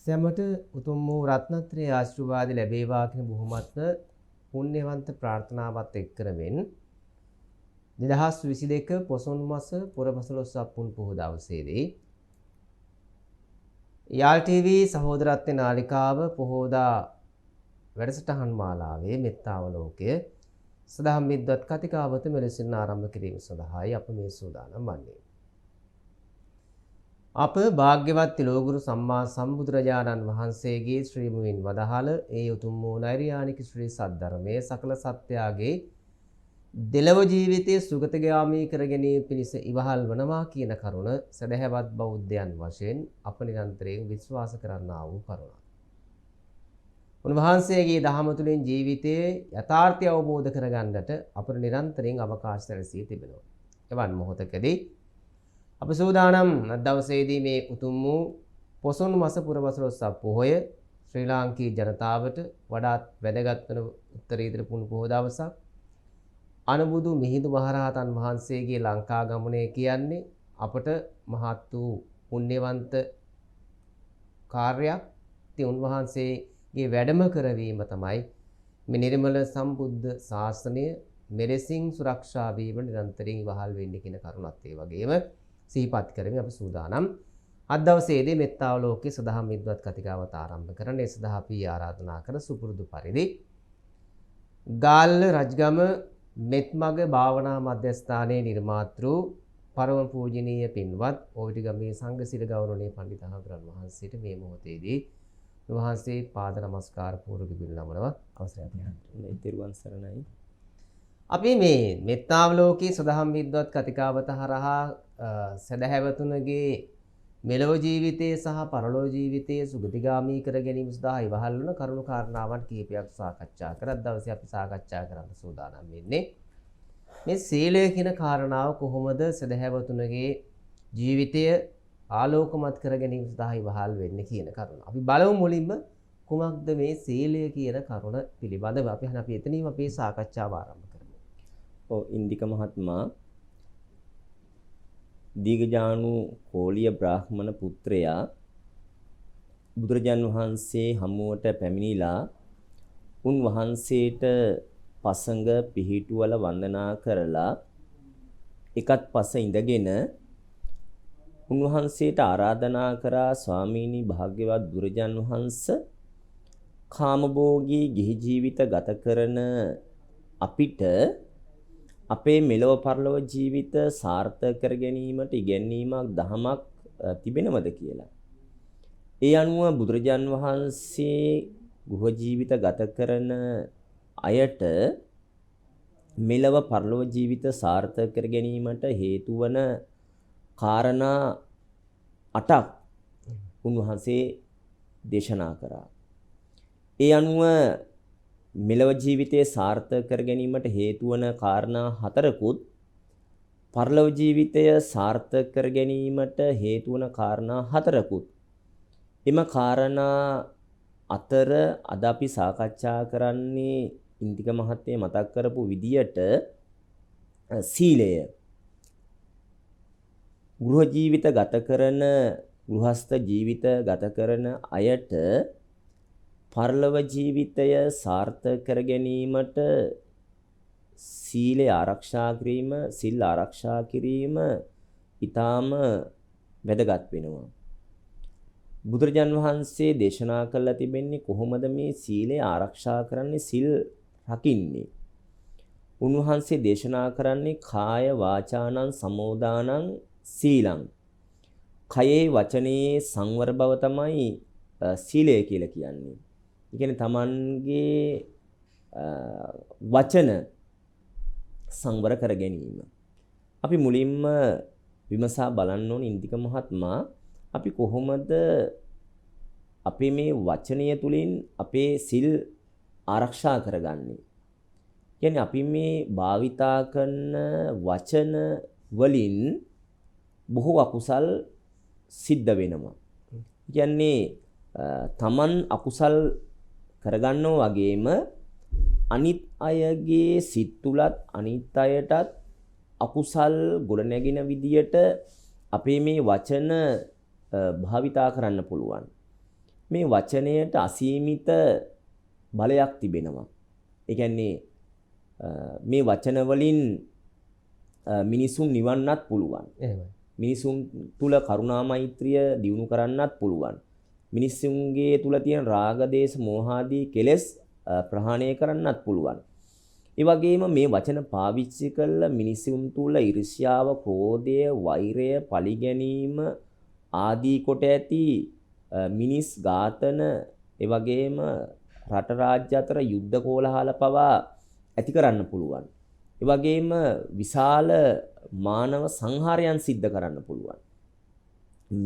සැමට උතුම් වූ රත්නත්‍රයේ ආශිර්වාද ලැබේවා කියන බොහොමත්ම පුණ්‍යවන්ත ප්‍රාර්ථනාවත් එක් කරමින් 2022 පොසොන් මාස පුරපසළොස්වක පුන් පොහොය දවසේදී යාල් ටීවී සහෝදරත්ව නාලිකාව පොහොදා වැඩසටහන් මාලාවේ මෙත්තාවලෝකය සදහම් විද්වත් කතිකාවත මෙලෙසින් ආරම්භ කිරීම සඳහායි අප මේ සූදානම් වන්නේ. අප භාග්‍යවත් තිලෝගුරු සම්මා සම්බුදුරජාණන් වහන්සේගේ ශ්‍රී මුවින් වදහළ ඒ උතුම් වූ නෛර්යානික ශ්‍රී සද්ධර්මයේ සකල සත්‍යයගේ දෙලව ජීවිතයේ සුගතගාමී කර ගැනීම පිණිස ඉවහල් වනවා කියන කරුණ සදහැවත් බෞද්ධයන් වශයෙන් අප නිරන්තරයෙන් විශ්වාස කරන්නා වූ කරුණක්. උන්වහන්සේගේ දහම තුළින් ජීවිතයේ යථාර්ථය අවබෝධ කරගන්නට අපට නිරන්තරයෙන් අවකාශ සැලසී තිබෙනවා. එවන් මොහොතකදී අප සූදානම් දවසේදී මේ උතුම් වූ පොසොන් මාස පුරපසළොස්වක පොහොය ශ්‍රී ලාංකීය ජනතාවට වඩාත් වැදගත් වන උත්තරීතර පුන් පොහොය දවසක්. අනුබුදු මිහිඳු මහරහතන් වහන්සේගේ ලංකා ගමනය කියන්නේ අපට මහත් වූ පුණ්‍යවන්ත කාර්යයක්. ඉතින් උන්වහන්සේගේ වැඩම කරවීම තමයි මේ නිර්මල සම්බුද්ධ ශාසනය මෙලෙසින් සුරක්ෂා වීම නිරන්තරයෙන් ඉවහල් වෙන්නේ කියන කරුණත් ඒ වගේම සිහිපත් කරමින් අපි සූදානම් අද දවසේදී මෙත්තාවලෝකයේ සදහම් විද්වත් කතිකාවත ආරම්භ කරන ඒ සඳහා අපි ආරාධනා කර සුපුරුදු පරිදි ගාල්ල රජගම මෙත්මග භාවනා මධ්‍යස්ථානයේ නිර්මාතෘ පරම පූජනීය පින්වත් ඕවිටිගමේ සංඝසිර ගෞරවනීය පඬිතුමන් වහන්සේට මේ මොහොතේදී වහන්සේ පාද නමස්කාර පූර්වක පිළිනමනවා අවසරයි අපිට. තෙරුවන් සරණයි. අපි මේ මෙත්තාවලෝකයේ සදහම් විද්වත් කතිකාවත හරහා සදහැවතුනගේ මෙලොව ජීවිතයේ සහ පරලොව ජීවිතයේ සුගතිගාමී කර ගැනීම සඳහා ඉවහල් වන කරුණු කාරණාවන් කිහිපයක් සාකච්ඡා කරත් දවසේ අපි සාකච්ඡා කරන්න සූදානම් වෙන්නේ මේ සීලය කියන කාරණාව කොහොමද සදහැවතුනගේ ජීවිතය ආලෝකමත් කර ගැනීම සඳහා ඉවහල් වෙන්නේ කියන කරුණ. අපි බලමු මුලින්ම කුමක්ද මේ සීලය කියන කරුණ පිළිබඳව. අපි එතනින්ම අපේ සාකච්ඡාව ආරම්භ කරමු. ඔව් ඉන්දික මහත්මයා දීඝජානු කෝලිය බ්‍රාහ්මණ පුත්‍රයා බුදුරජාන් වහන්සේ හමුවට පැමිණිලා උන්වහන්සේට පසඟ පිහිටුවල වන්දනා කරලා එකත් පස ඉඳගෙන උන්වහන්සේට ආරාධනා කරා ස්වාමීනි භාග්‍යවත් බුදුරජාන් වහන්සේ කාමභෝගී ගිහි ජීවිත ගත කරන අපිට අපේ මෙලොව පරලොව ජීවිත සාර්ථක කර ගැනීමට ඉගැන්වීමක් දහමක් තිබෙනවද කියලා. ඒ අනුව බුදුරජාන් වහන්සේ ගෘහ ජීවිත ගත කරන අයට මෙලොව පරලොව ජීවිත සාර්ථක කර ගැනීමට හේතු වන කාරණා 8ක් උන්වහන්සේ දේශනා කරා. ඒ අනුව මෙලව ජීවිතයේ සාර්ථක කර ගැනීමට හේතු වන කාරණා 4කුත් පරලොව ජීවිතය සාර්ථක කර ගැනීමට හේතු වන කාරණා 4කුත් එම කාරණා අතර අද අපි සාකච්ඡා කරන්නේ ඉන්දික මහත්මිය මතක් කරපු විදියට සීලය ගෘහ ජීවිත ගත කරන ගෘහස්ත ජීවිත ගත කරන අයට පරලොව ජීවිතය සාර්ථක කර ගැනීමට සීලය ආරක්ෂා කිරීම, සිල් ආරක්ෂා කිරීම ඊටාම වැදගත් වෙනවා. බුදුරජාන් වහන්සේ දේශනා කළා තිබෙන්නේ කොහොමද මේ සීලය ආරක්ෂා කරන්නේ, සිල් රකින්නේ. උන්වහන්සේ දේශනා කරන්නේ කාය වාචානං සමෝදානං සීලං. කයේ වචනේ සංවර බව තමයි සීලය කියලා කියන්නේ. ඒ කියන්නේ තමන්ගේ වචන සංවර කර ගැනීම. අපි මුලින්ම විමසා බලන්න ඕන ඉන්දික මහත්මයා අපි කොහොමද අපේ මේ වචනය තුලින් අපේ සිල් ආරක්ෂා කරගන්නේ? කියන්නේ අපි මේ භාවිතා කරන වචන වලින් බොහෝ අකුසල් සිද්ධ වෙනවා. කියන්නේ තමන් අකුසල් කරගන්නෝ වගේම අනිත් අයගේ සිත් තුලත් අනිත් අයටත් අකුසල් ගොඩනැගෙන විදියට අපේ මේ වචන භාවිතා කරන්න පුළුවන්. මේ වචනයට අසීමිත බලයක් තිබෙනවා. ඒ කියන්නේ මේ වචන වලින් මිනිසුන් නිවන්නත් පුළුවන්. එහෙමයි. මිනිසුන් තුල කරුණා මෛත්‍රිය දියුණු කරන්නත් පුළුවන්. මිනිසුන්ගේ තුල තියෙන රාග දේශ මෝහ ආදී කෙලෙස් ප්‍රහාණය කරන්නත් පුළුවන්. ඒ වගේම මේ වචන පාවිච්චි කළ මිනිසුන් තුල ඊර්ෂ්‍යාව, ක්‍රෝධය, වෛරය, පලිගැනීම ආදී කොට ඇති මිනිස් ඝාතන, ඒ වගේම රට රාජ්‍ය අතර යුද්ධ කෝලහල පවා ඇති කරන්න පුළුවන්. ඒ වගේම විශාල මානව සංහාරයන් සිද්ධ කරන්න පුළුවන්.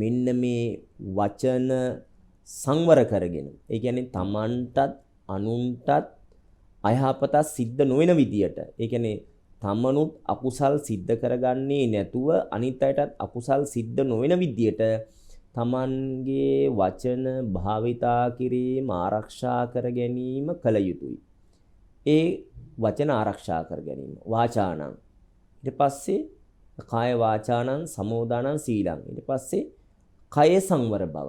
මෙන්න මේ වචන සංවර කරගෙන, ඒ කියන්නේ තමන්ටත් අනුන්ටත් අයහපත සිද්ධ නොවන විදියට, ඒ කියන්නේ තමනුත් අකුසල් සිද්ධ කරගන්නේ නැතුව අනිත් අයටත් අකුසල් සිද්ධ නොවන විදියට තමන්ගේ වචන භාවිතා කිරීම ආරක්ෂා කර ගැනීම කළ යුතුයි. ඒ වචන ආරක්ෂා කර ගැනීම වාචානං, ඊට පස්සේ කාය වාචානං සමෝදානං සීලං, ඊට පස්සේ කය සංවර බව.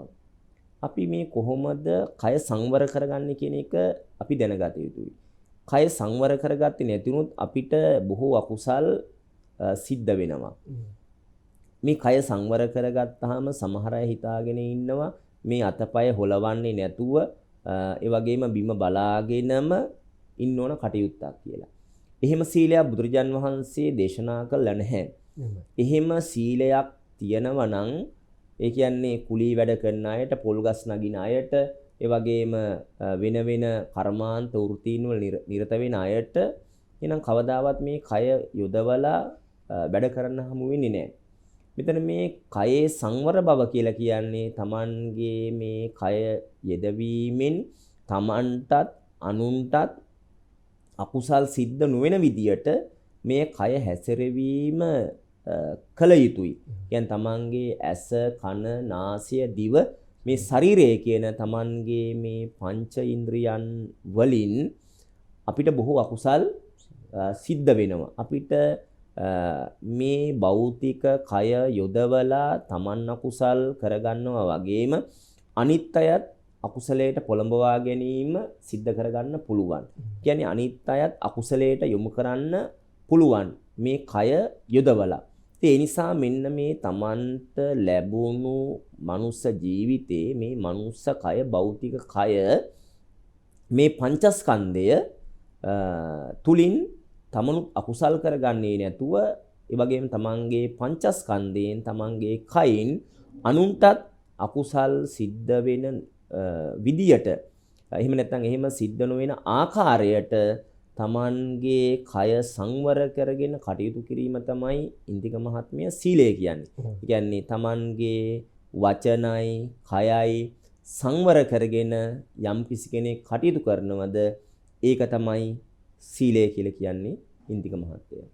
අපි මේ කොහොමද කය සංවර කරගන්නේ කියන එක අපි දැනගත යුතුයි. කය සංවර කරගත්තේ නැතිනොත් අපිට බොහෝ අකුසල් සිද්ධ වෙනවා. මේ කය සංවර කරගත්තාම සමහර අය හිතාගෙන ඉන්නවා මේ අතපය හොලවන්නේ නැතුව ඒ වගේම බිම බලාගෙනම ඉන්න ඕන කටයුත්තක් කියලා. එහෙම සීලයක් බුදුරජාන් වහන්සේ දේශනා කළා නැහැ. එහෙම සීලයක් තියෙනවා නම් ඒ කියන්නේ කුලී වැඩ කරන අයට, පොල් ගස් නගින අයට, ඒ වගේම වෙන වෙන කර්මාන්ත වෘත්තීන් වල නිරත වෙන අයට එනම් කවදාවත් මේ කය යොදවලා වැඩ කරන්න හමු වෙන්නේ නැහැ. මෙතන මේ කයේ සංවර බව කියලා කියන්නේ තමන්ගේ මේ කය යෙදවීමෙන් තමන්ටත් අනුන්ටත් අකුසල් සිද්ධ නොවන විදියට මේ කය හැසිරවීම කළ යුතුයි. කියන්නේ තමන්ගේ ඇස, කන, නාසය, දිව මේ ශරීරය කියන තමන්ගේ මේ පංච ඉන්ද්‍රියන් වලින් අපිට බොහෝ අකුසල් සිද්ධ වෙනවා. අපිට මේ භෞතික කය යොදවලා තමන් අකුසල් කරගන්නවා වගේම අනිත් අයත් අකුසලයට පොළඹවා ගැනීම සිද්ධ කරගන්න පුළුවන්. කියන්නේ අනිත් අයත් අකුසලයට යොමු කරන්න පුළුවන් මේ කය යොදවලා. ඒ නිසා මෙන්න මේ තමන්ට ලැබුණු මනුස්ස ජීවිතේ මේ මනුස්ස කය, භෞතික කය මේ පංචස්කන්ධය තුලින් තමනුත් අකුසල් කරගන්නේ නැතුව, ඒ වගේම තමන්ගේ පංචස්කන්ධයෙන් තමන්ගේ කයින් අනුන්ටත් අකුසල් සිද්ධ වෙන විදියට, එහෙම නැත්නම් එහෙම සිද්ධ නොවන ආකාරයට තමන්ගේ කය සංවර කරගෙන කටයුතු කිරීම තමයි ඉන්දික මහත්මිය සීලය කියන්නේ. ඒ කියන්නේ තමන්ගේ වචනයි, කයයි සංවර කරගෙන යම් කිසි කෙනෙක් කටයුතු කරනවද ඒක තමයි සීලය කියලා කියන්නේ ඉන්දික මහත්තයා.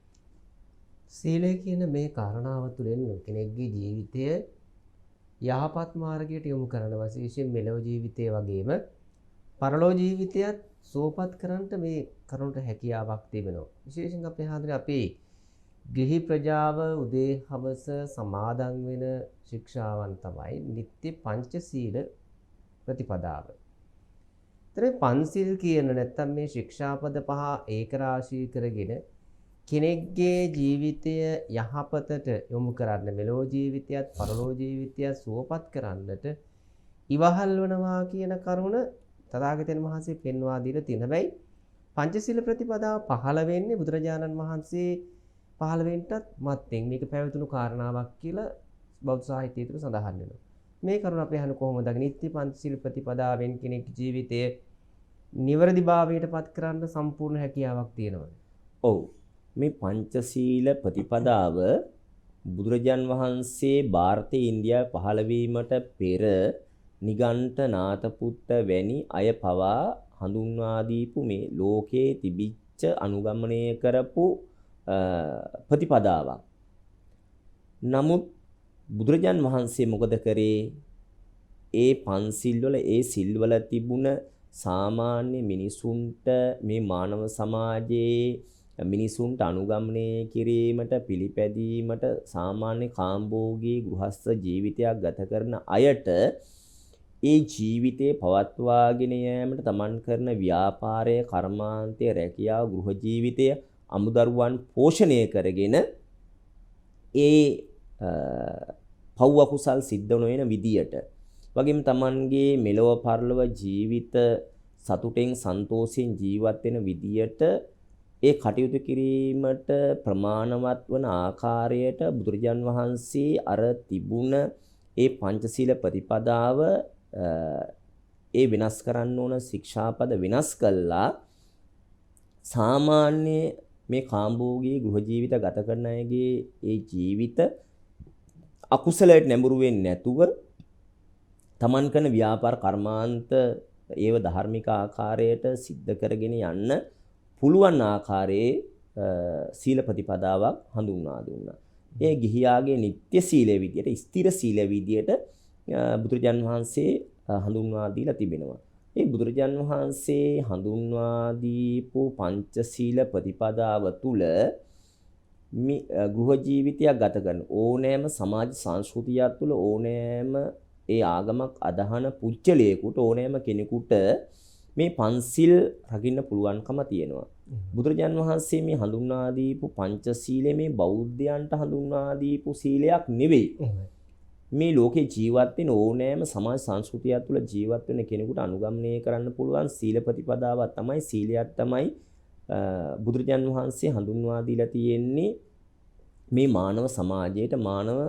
සීලය කියන මේ කාරණාව තුළින් කෙනෙක්ගේ ජීවිතය යහපත් මාර්ගයට යොමු කරන විශේෂයෙන් මෙලොව ජීවිතය වගේම පරලොව ජීවිතයත් සුවපත් කරන්නට මේ කරුණට හැකියාවක් තිබෙනවා. විශේෂයෙන් අපේ ගෘහි ප්‍රජාව උදේ හවස සමාදන් වෙන ශික්ෂාවන් තමයි නිත්‍ය පංචශීල ප්‍රතිපදාව. පන්සිල් කියන නැත්තම් මේ ශික්ෂාපද පහ ඒකරාශී කරගෙන කෙනෙක්ගේ ජීවිතය යහපතට යොමු කරන්න, මෙලෝ ජීවිතයත් පරලෝ ජීවිතයත් සුවපත් කරන්නට ඉවහල් වනවා කියන කරුණ තථාගතයන් වහන්සේ පෙන්වා දීලා තියෙන හැබැයි පංචශීල ප්‍රතිපදාව පහළ වෙන්නේ බුදුරජාණන් වහන්සේ පහළ වෙන්නටත් මත්තෙන් මේක පැවතුණු කාරණාවක් කියලා බෞද්ධ සාහිත්‍යය තුළ සඳහන් වෙනවා. මේ කරුණ අපි අහන කොහොමද නිත්‍ය පංචශීල ප්‍රතිපදාවෙන් කෙනෙක් ජීවිතය නිවැරදි භාවයට පත් කරන්න සම්පූර්ණ හැකියාවක් තියෙනවා. ඔව්. මේ පංචශීල ප්‍රතිපදාව බුදුරජාන් වහන්සේ ಭಾರತೀಯ ඉන්දියාවේ පහළ වීමට පෙර නිගණ්ඨ නාථපුත්ත වැනි අය පවා හඳුන්වා දීපු මේ ලෝකයේ තිබිච්ච අනුගමනය කරපු ප්‍රතිපදාවක්. නමුත් බුදුරජාන් වහන්සේ මොකද කරේ? ඒ පන්සිල් වල ඒ සිල් වල තිබුණ සාමාන්‍ය මිනිසුන්ට මේ මානව සමාජයේ මිනිසුන්ට අනුගමනය කිරීමට පිළිපැදීමට සාමාන්‍ය කාම්භෝගී ගෘහස්ත ජීවිතයක් ගත කරන අයට ඒ ජීවිතේ පවත්වාගෙන යාමට තමන් කරන ව්‍යාපාරය, කර්මාන්තය, රැකියාව, ගෘහ ජීවිතය, අමුදරුවන් පෝෂණය කරගෙන ඒ පව් අකුසල් සිද්ධ නොවන විදියට වගේම තමන්ගේ මෙලොව පරලොව ජීවිත සතුටෙන් සන්තෝෂයෙන් ජීවත් වෙන විදියට ඒ කටයුතු කිරීමට ප්‍රමාණවත් වන ආකාරයට බුදුරජාන් වහන්සේ අර තිබුණ ඒ පංචශීල ප්‍රතිපදාව ඒ වෙනස් කරන්න ඕන ශික්ෂාපද වෙනස් කළා සාමාන්‍ය මේ කාම්භෝගී ගෘහ ජීවිත ගත කරන අයගේ ඒ ජීවිත අකුසලයට නැඹුරු වෙන්නේ නැතුව තමන් කරන ව්‍යාපාර කර්මාන්ත ඒව ධාර්මික ආකාරයට සිද්ධ කරගෙන යන්න පුළුවන් ආකාරයේ සීල ප්‍රතිපදාවක් හඳුන්වා දුන්නා. ඒ ගිහියාගේ නිත්‍ය සීලය විදියට, ස්ථිර සීලය විදියට බුදුරජාන් වහන්සේ හඳුන්වා දීලා තිබෙනවා. ඒ බුදුරජාන් වහන්සේ හඳුන්වා දීපු පංචශීල ප්‍රතිපදාව තුල ගෘහ ජීවිතයක් ගත කරන ඕනෑම සමාජ සංස්කෘතියක් තුල ඕනෑම ඒ ආගමක් අදහන පුච්චලයකට ඕනෑම කෙනෙකුට මේ පන්සිල් රකින්න පුළුවන්කම තියෙනවා. බුදුරජාන් වහන්සේ මේ හඳුන්වා දීපු පංචශීලය මේ බෞද්ධයන්ට හඳුන්වා දීපු සීලයක් නෙවෙයි. මේ ලෝකේ ජීවත් වෙන ඕනෑම සමාජ සංස්කෘතියක් තුළ ජීවත් වෙන කෙනෙකුට අනුගමනය කරන්න පුළුවන් සීල ප්‍රතිපදාවක් තමයි සීලයක් තමයි බුදුරජාන් වහන්සේ හඳුන්වා දීලා තියෙන්නේ මේ මානව සමාජයට මානව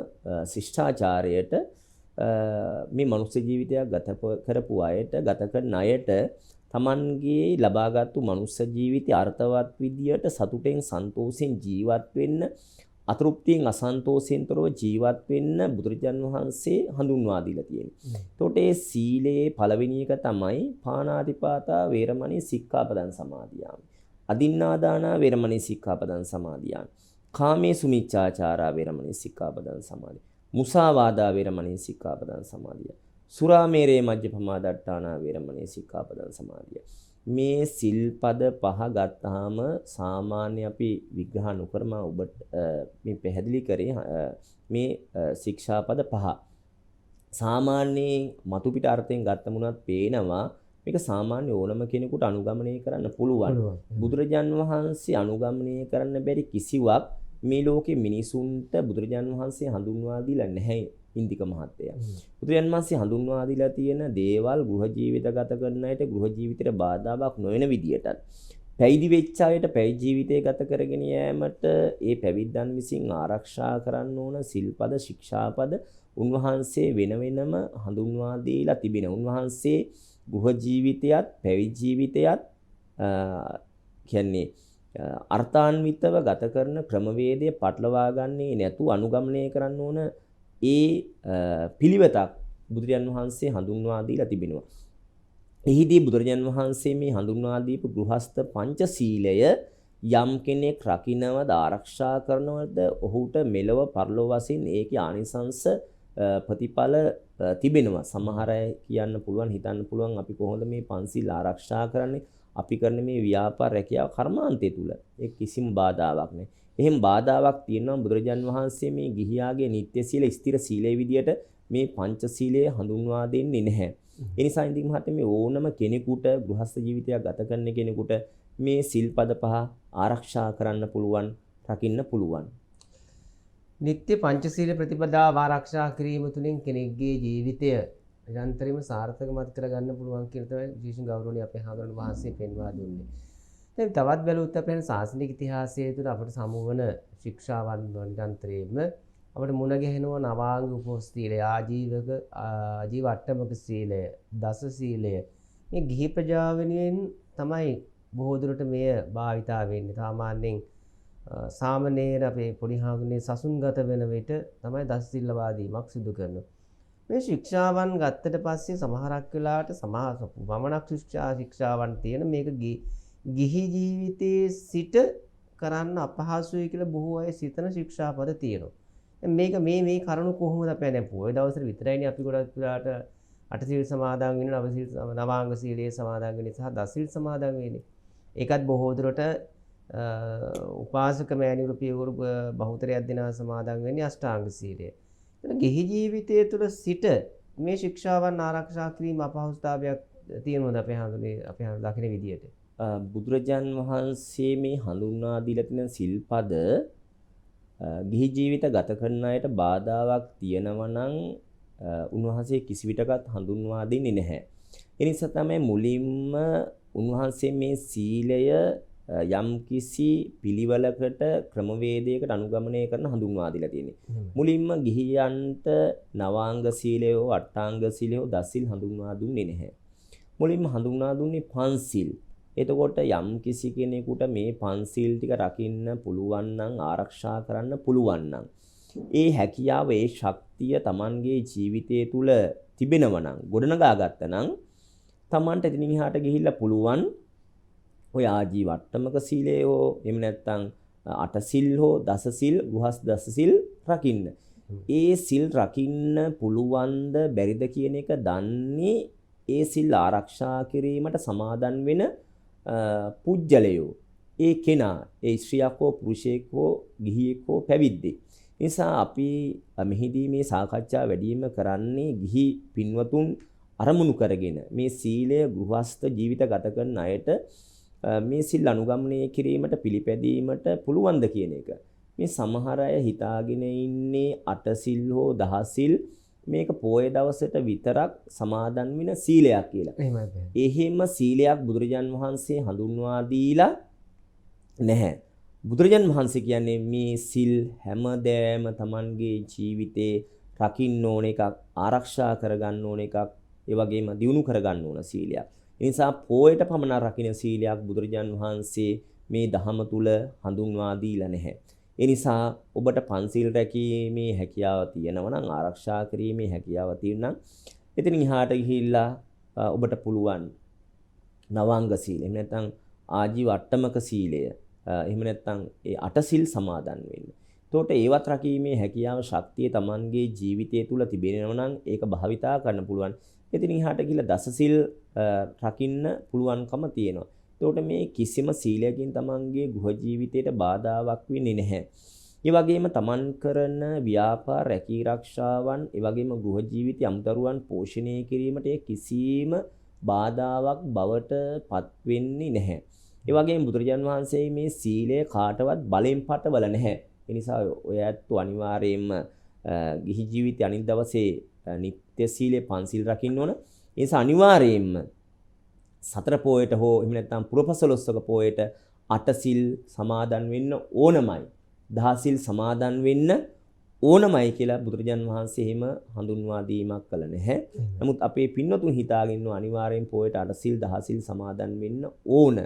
ශිෂ්ටාචාරයට මේ මනුස්ස ජීවිතයක් ගත කරපු අයට ගත කරන අයට තමන්ගේ ලබාගත්තු මනුස්ස ජීවිතය අර්ථවත් විදියට සතුටෙන් සන්තෝෂෙන් ජීවත් වෙන්න අතෘප්තියෙන් අසන්තෝෂයෙන් තොරව ජීවත් වෙන්න බුදුරජාන් වහන්සේ හඳුන්වා දීලා තියෙනවා. එතකොට ඒ සීලේ පළවෙනි එක තමයි පාණාතිපාතා වේරමණී සික්ඛාපදං සමාදියාමි. අදින්නාදානා වේරමණී සික්ඛාපදං සමාදියාමි. කාමේසු මිච්ඡාචාරා වේරමණී සික්ඛාපදං සමාදියාමි. මුසාවාදා වේරමණී සික්ඛාපදං සමාදියාමි. සුරාමේරේ මජ්ජපමාදට්ඨානා වේරමණී සික්ඛාපදං සමාදියාමි. මේ සිල්පද පහ ගත්තාම සාමාන්‍ය අපි විග්‍රහ නොකරම ඔබට මේ පැහැදිලි කරේ මේ ශික්ෂාපද පහ සාමාන්‍යයෙන් මතු පිට අර්ථයෙන් ගත්තමුණත් පේනවා මේක සාමාන්‍ය ඕනම කෙනෙකුට අනුගමනය කරන්න පුළුවන්. බුදුරජාන් වහන්සේ අනුගමනය කරන්න බැරි කිසිවක් මේ ලෝකේ මිනිසුන්ට බුදුරජාන් වහන්සේ හඳුන්වා දීලා නැහැ. ඉන්දික මහත්තයා. බුදුරජාන් වහන්සේ හඳුන්වා දීලා තියෙන දේවල් ගෘහ ජීවිත ගත කරන අයට ගෘහ ජීවිතේට බාධාවක් නොවන විදියටත් පැවිදි වෙච්ච අයට පැවිදි ජීවිතය ගත කරගෙන යෑමට ඒ පැවිද්දන් විසින් ආරක්ෂා කරන්න ඕන සිල්පද ශික්ෂාපද උන්වහන්සේ වෙන වෙනම හඳුන්වා දීලා තිබෙනවා. උන්වහන්සේ ගෘහ ජීවිතයත් පැවිදි ජීවිතයත් කියන්නේ අර්ථාන්විතව ගත කරන ක්‍රමවේදය පටලවා ගන්නේ නැතුව අනුගමනය කරන්න ඕන ඒ පිළිවෙතක් බුදුරජාන් වහන්සේ හඳුන්වා දීලා තිබෙනවා. එහිදී බුදුරජාන් වහන්සේ මේ හඳුන්වා දීපු ගෘහස්ත පංචශීලය යම් කෙනෙක් රකින්නවද ආරක්ෂා කරනවද ඔහුට මෙලව පරලොව වශයෙන් ඒකේ ආනිසංස ප්‍රතිඵල තිබෙනවා. සමහර අය කියන්න පුළුවන් හිතන්න පුළුවන් අපි කොහොමද මේ පන්සිල් ආරක්ෂා කරන්නේ? අපි කරන මේ ව්‍යාපාර රැකියාව කර්මාන්තය තුල ඒ කිසිම බාධාවක් නැහැ. එහෙම බාධාවක් තියෙනවා බුදුරජාන් වහන්සේ මේ ගිහියාගේ නිත්‍ය සීල ස්ථිර සීලයේ විදියට මේ පංචශීලය හඳුන්වා දෙන්නේ නැහැ. ඒ නිසා ඉතින් මහත්තයා මේ ඕනම කෙනෙකුට ගෘහස්ත ජීවිතයක් ගත කරන කෙනෙකුට මේ සිල්පද පහ ආරක්ෂා කරන්න පුළුවන්, රකින්න පුළුවන්. නිත්‍ය පංචශීල ප්‍රතිපදාව ආරක්ෂා කිරීම තුළින් කෙනෙක්ගේ ජීවිතය නිරන්තරයෙන්ම සාර්ථකමත් කරගන්න පුළුවන් කියලා තමයි විශේෂ ගෞරවණීය අපේ හාමුදුරන් වහන්සේ පෙන්වා දුන්නේ. දැන් තවත් බැලුවොත් අපේ ශාසනික ඉතිහාසය තුළ අපට සමුවන ශික්ෂාවන් නිරන්තරයෙන්ම අපට මුණ ගැහෙනවා නවාංග උපෝසථීලය, ආජීව අට්ටමක සීලය, දස සීලය. මේ ගිහි ප්‍රජාව වෙනුවෙන් තමයි බොහෝ දුරට මෙය භාවිතා වෙන්නේ. සාමාන්‍යයෙන් සාමණේර අපේ පොඩි හාමුදුරනේ සසුන්ගත වෙන විට තමයි දස සිල් ලබා දීමක් සිදු කරනවා. මේ ශික්ෂාවන් ගත්තට පස්සේ සමහරක් වෙලාවට වමනක් ශික්ෂාවන් තියෙන මේක ගිහි ජීවිතයේ සිට කරන්න අපහසුයි කියලා බොහෝ අය සිතන ශික්ෂාපද තියෙනවා. මේක මේ කරුණු කොහොමද අපි දැන් පොය දවසට විතරයිනේ අපි ගොඩක් වෙලාට අටසිල් සමාදන් වෙන නවාංග සීලයේ සමාදන් වෙන සහ දසසිල් සමාදන් වෙන්නේ. ඒකත් බොහෝ දුරට උපාසක මෑණිවරු පියවරු බහුතරයක් දෙනා සමාදන් වෙන්නේ අෂ්ටාංග සීලය. ගිහි ජීවිතය තුළ සිට මේ ශික්ෂාවන් ආරක්ෂා කිරීම අපහසුතාවයක් තියෙනවද අපේ දකින විදියට? බුදුරජාන් වහන්සේ මේ හඳුන්වා දීලා තියෙන සිල්පද ගිහි ජීවිත ගත කරන අයට බාධාවක් තියෙනවා නම් උන්වහන්සේ කිසිවිටකත් හඳුන්වා දෙන්නේ නැහැ. ඒ නිසා තමයි මුලින්ම උන්වහන්සේ මේ සීලය යම්කිසි පිළිවෙලකට ක්‍රමවේදයකට අනුගමනය කරන හඳුන්වා දීලා තියෙන්නේ. මුලින්ම ගිහියන්ට නවාංග සීලය හෝ අටාංග සීලය හෝ දසිල් හඳුන්වා දුන්නේ නැහැ. මුලින්ම හඳුන්වා දුන්නේ පන්සිල්. එතකොට යම්කිසි කෙනෙකුට මේ පන්සිල් ටික රකින්න පුළුවන් නම් ආරක්ෂා කරන්න පුළුවන් නම් ඒ හැකියාව ඒ ශක්තිය Tamanගේ ජීවිතය තුල තිබෙනවා නම් ගොඩනගා ගත්තා නම් Tamanට එතනින් එහාට ගිහිල්ලා පුළුවන් ඔය ආජීව අට්ටමක සීලය හෝ එහෙම නැත්නම් අටසිල් හෝ දසසිල් ගෘහස්ත දසසිල් රකින්න. ඒ සිල් රකින්න පුළුවන්ද බැරිද කියන එක දන්නේ ඒ සිල් ආරක්ෂා කිරීමට සමාදන් වෙන පුජ්‍යලයෝ. ඒ කෙනා ඒ ස්ත්‍රියක් හෝ පුරුෂයෙක් හෝ ගිහියෙක් හෝ පැවිද්දෙක්. නිසා අපි මෙහිදී මේ සාකච්ඡා වැඩිම කරන්නේ ගිහි පින්වතුන් අරමුණු කරගෙන මේ සීලය ගෘහස්ත ජීවිත ගත කරන අයට මේ සිල් අනුගමනය කිරීමට පිළිපැදීමට පුළුවන්ද කියන එක. මේ සමහර අය හිතාගෙන ඉන්නේ අටසිල් හෝ දහසිල් මේක පොය දවසට විතරක් සමාදන් වෙන සීලයක් කියලා. එහෙම සීලයක් බුදුරජාන් වහන්සේ හඳුන්වා දීලා නැහැ. බුදුරජාන් වහන්සේ කියන්නේ මේ සිල් හැමදෑම Tamanගේ ජීවිතේ රකින්න ඕන එකක්, ආරක්ෂා කරගන්න ඕන එකක්, ඒ වගේම දියුණු කරගන්න ඕන සීලයක්. ඒ නිසා පොයට පමණ රකින්න සීලයක් බුදුරජාන් වහන්සේ මේ ධහම තුල හඳුන්වා දීලා නැහැ. ඒ නිසා ඔබට පන්සිල් රැකීමේ හැකියාව තියෙනවා නම් ආරක්ෂා කිරීමේ හැකියාව තියෙනවා නම් එතනින් එහාට ගිහිල්ලා ඔබට පුළුවන් නවාංග සීල. එහෙම නැත්නම් ආජීව අට්ටමක සීලය. එහෙම නැත්නම් ඒ අටසිල් සමාදන් වෙන්න. එතකොට ඒවත් රැකීමේ හැකියාව ශක්තිය Tamanගේ ජීවිතය තුල තිබෙනවා නම් ඒක භාවිතා කරන්න පුළුවන්. එතනින් එහාට ගිහිල්ලා දසසිල් රකින්න පුළුවන්කම තියෙනවා. එතකොට මේ කිසිම සීලයකින් Tamanගේ ගෘහ ජීවිතයට බාධාවක් වෙන්නේ නැහැ. ඒ වගේම Taman කරන ව්‍යාපාර රැකී ආරක්ෂාවන්, ඒ වගේම ගෘහ ජීවිතය අමුදරුවන් පෝෂණය කිරීමට කිසිම බාධාවක් බවට පත් වෙන්නේ නැහැ. ඒ වගේම බුදුරජාන් වහන්සේ මේ සීලය කාටවත් බලෙන් පටවල නැහැ. ඒ නිසා ඔය ඇත්තු අනිවාර්යයෙන්ම ගිහි ජීවිතය අනිත් දවසේ නිත්‍ය සීලය පන්සිල් රකින්න ඕන. ඒ නිසා අනිවාර්යයෙන්ම සතර පොයට හෝ එහෙම නැත්නම් පුරපසළොස්වක පොයට අටසිල් සමාදන් වෙන්න ඕනමයි. දහසිල් සමාදන් වෙන්න ඕනමයි කියලා බුදුරජාන් වහන්සේ එහෙම හඳුන්වා දීමක් කළ නැහැ. නමුත් අපේ පින්වතුන් හිතාගෙන ඉන්නවා අනිවාර්යෙන් පොයට අටසිල් දහසිල් සමාදන් වෙන්න ඕන.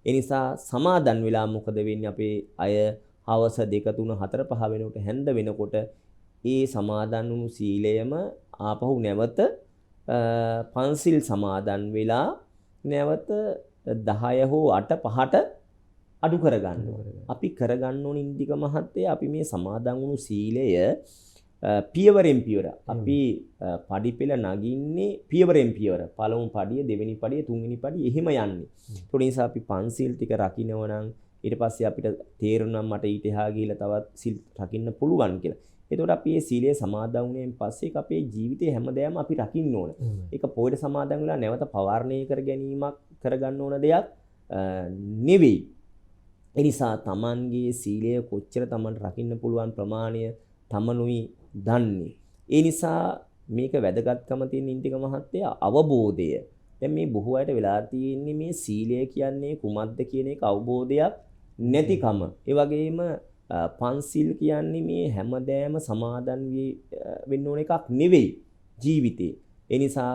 ඒ නිසා සමාදන් වෙලා මොකද වෙන්නේ අපේ අය හවස 2 3 4 5 වෙනකොට හැන්ද වෙනකොට ඒ සමාදන් වුණු සීලයම ආපහු නැවත පන්සිල් සමාදන් වෙලා නැවත 10 හෝ 8 5ට අඩු කරගන්න. අපි කරගන්න ඕන ඉන්දික මහත්තයා අපි මේ සමාදන් වුණු සීලය පියවරෙන් පියවර අපි පඩිපෙළ නගින්නේ පියවරෙන් පියවර. පළමු පඩිය, දෙවෙනි පඩිය, තුන්වෙනි පඩිය එහෙම යන්නේ. ඒ නිසා අපි පන්සිල් ටික රකින්නව නම් ඊට පස්සේ අපිට තේරුණා මට ඊට එහා ගිහිල්ලා තවත් සිල් රකින්න පුළුවන් කියලා. එතකොට අපි මේ සීලය සමාදන් වුණෙන් පස්සේ අපේ ජීවිතේ හැමදේම අපි රකින්න ඕන. ඒක පොයට සමාදන් වෙලා නැවත පවාරණය කර ගැනීමක් කරගන්න ඕන දෙයක් නෙවෙයි. ඒ නිසා Tamanගේ සීලය කොච්චර Tamanට රකින්න පුළුවන් ප්‍රමාණය තමනුයි දන්නේ. ඒ නිසා මේක වැදගත්කම තියෙන ඉන්දික මහත්තයා අවබෝධය. දැන් මේ බොහෝ අයට වෙලා තියෙන්නේ මේ සීලය කියන්නේ කුමක්ද කියන එක අවබෝධයක් නැතිකම. ඒ වගේම පන්සිල් කියන්නේ මේ හැමදෑම සමාදන් වෙන්න ඕන එකක් නෙවෙයි ජීවිතේ. ඒ නිසා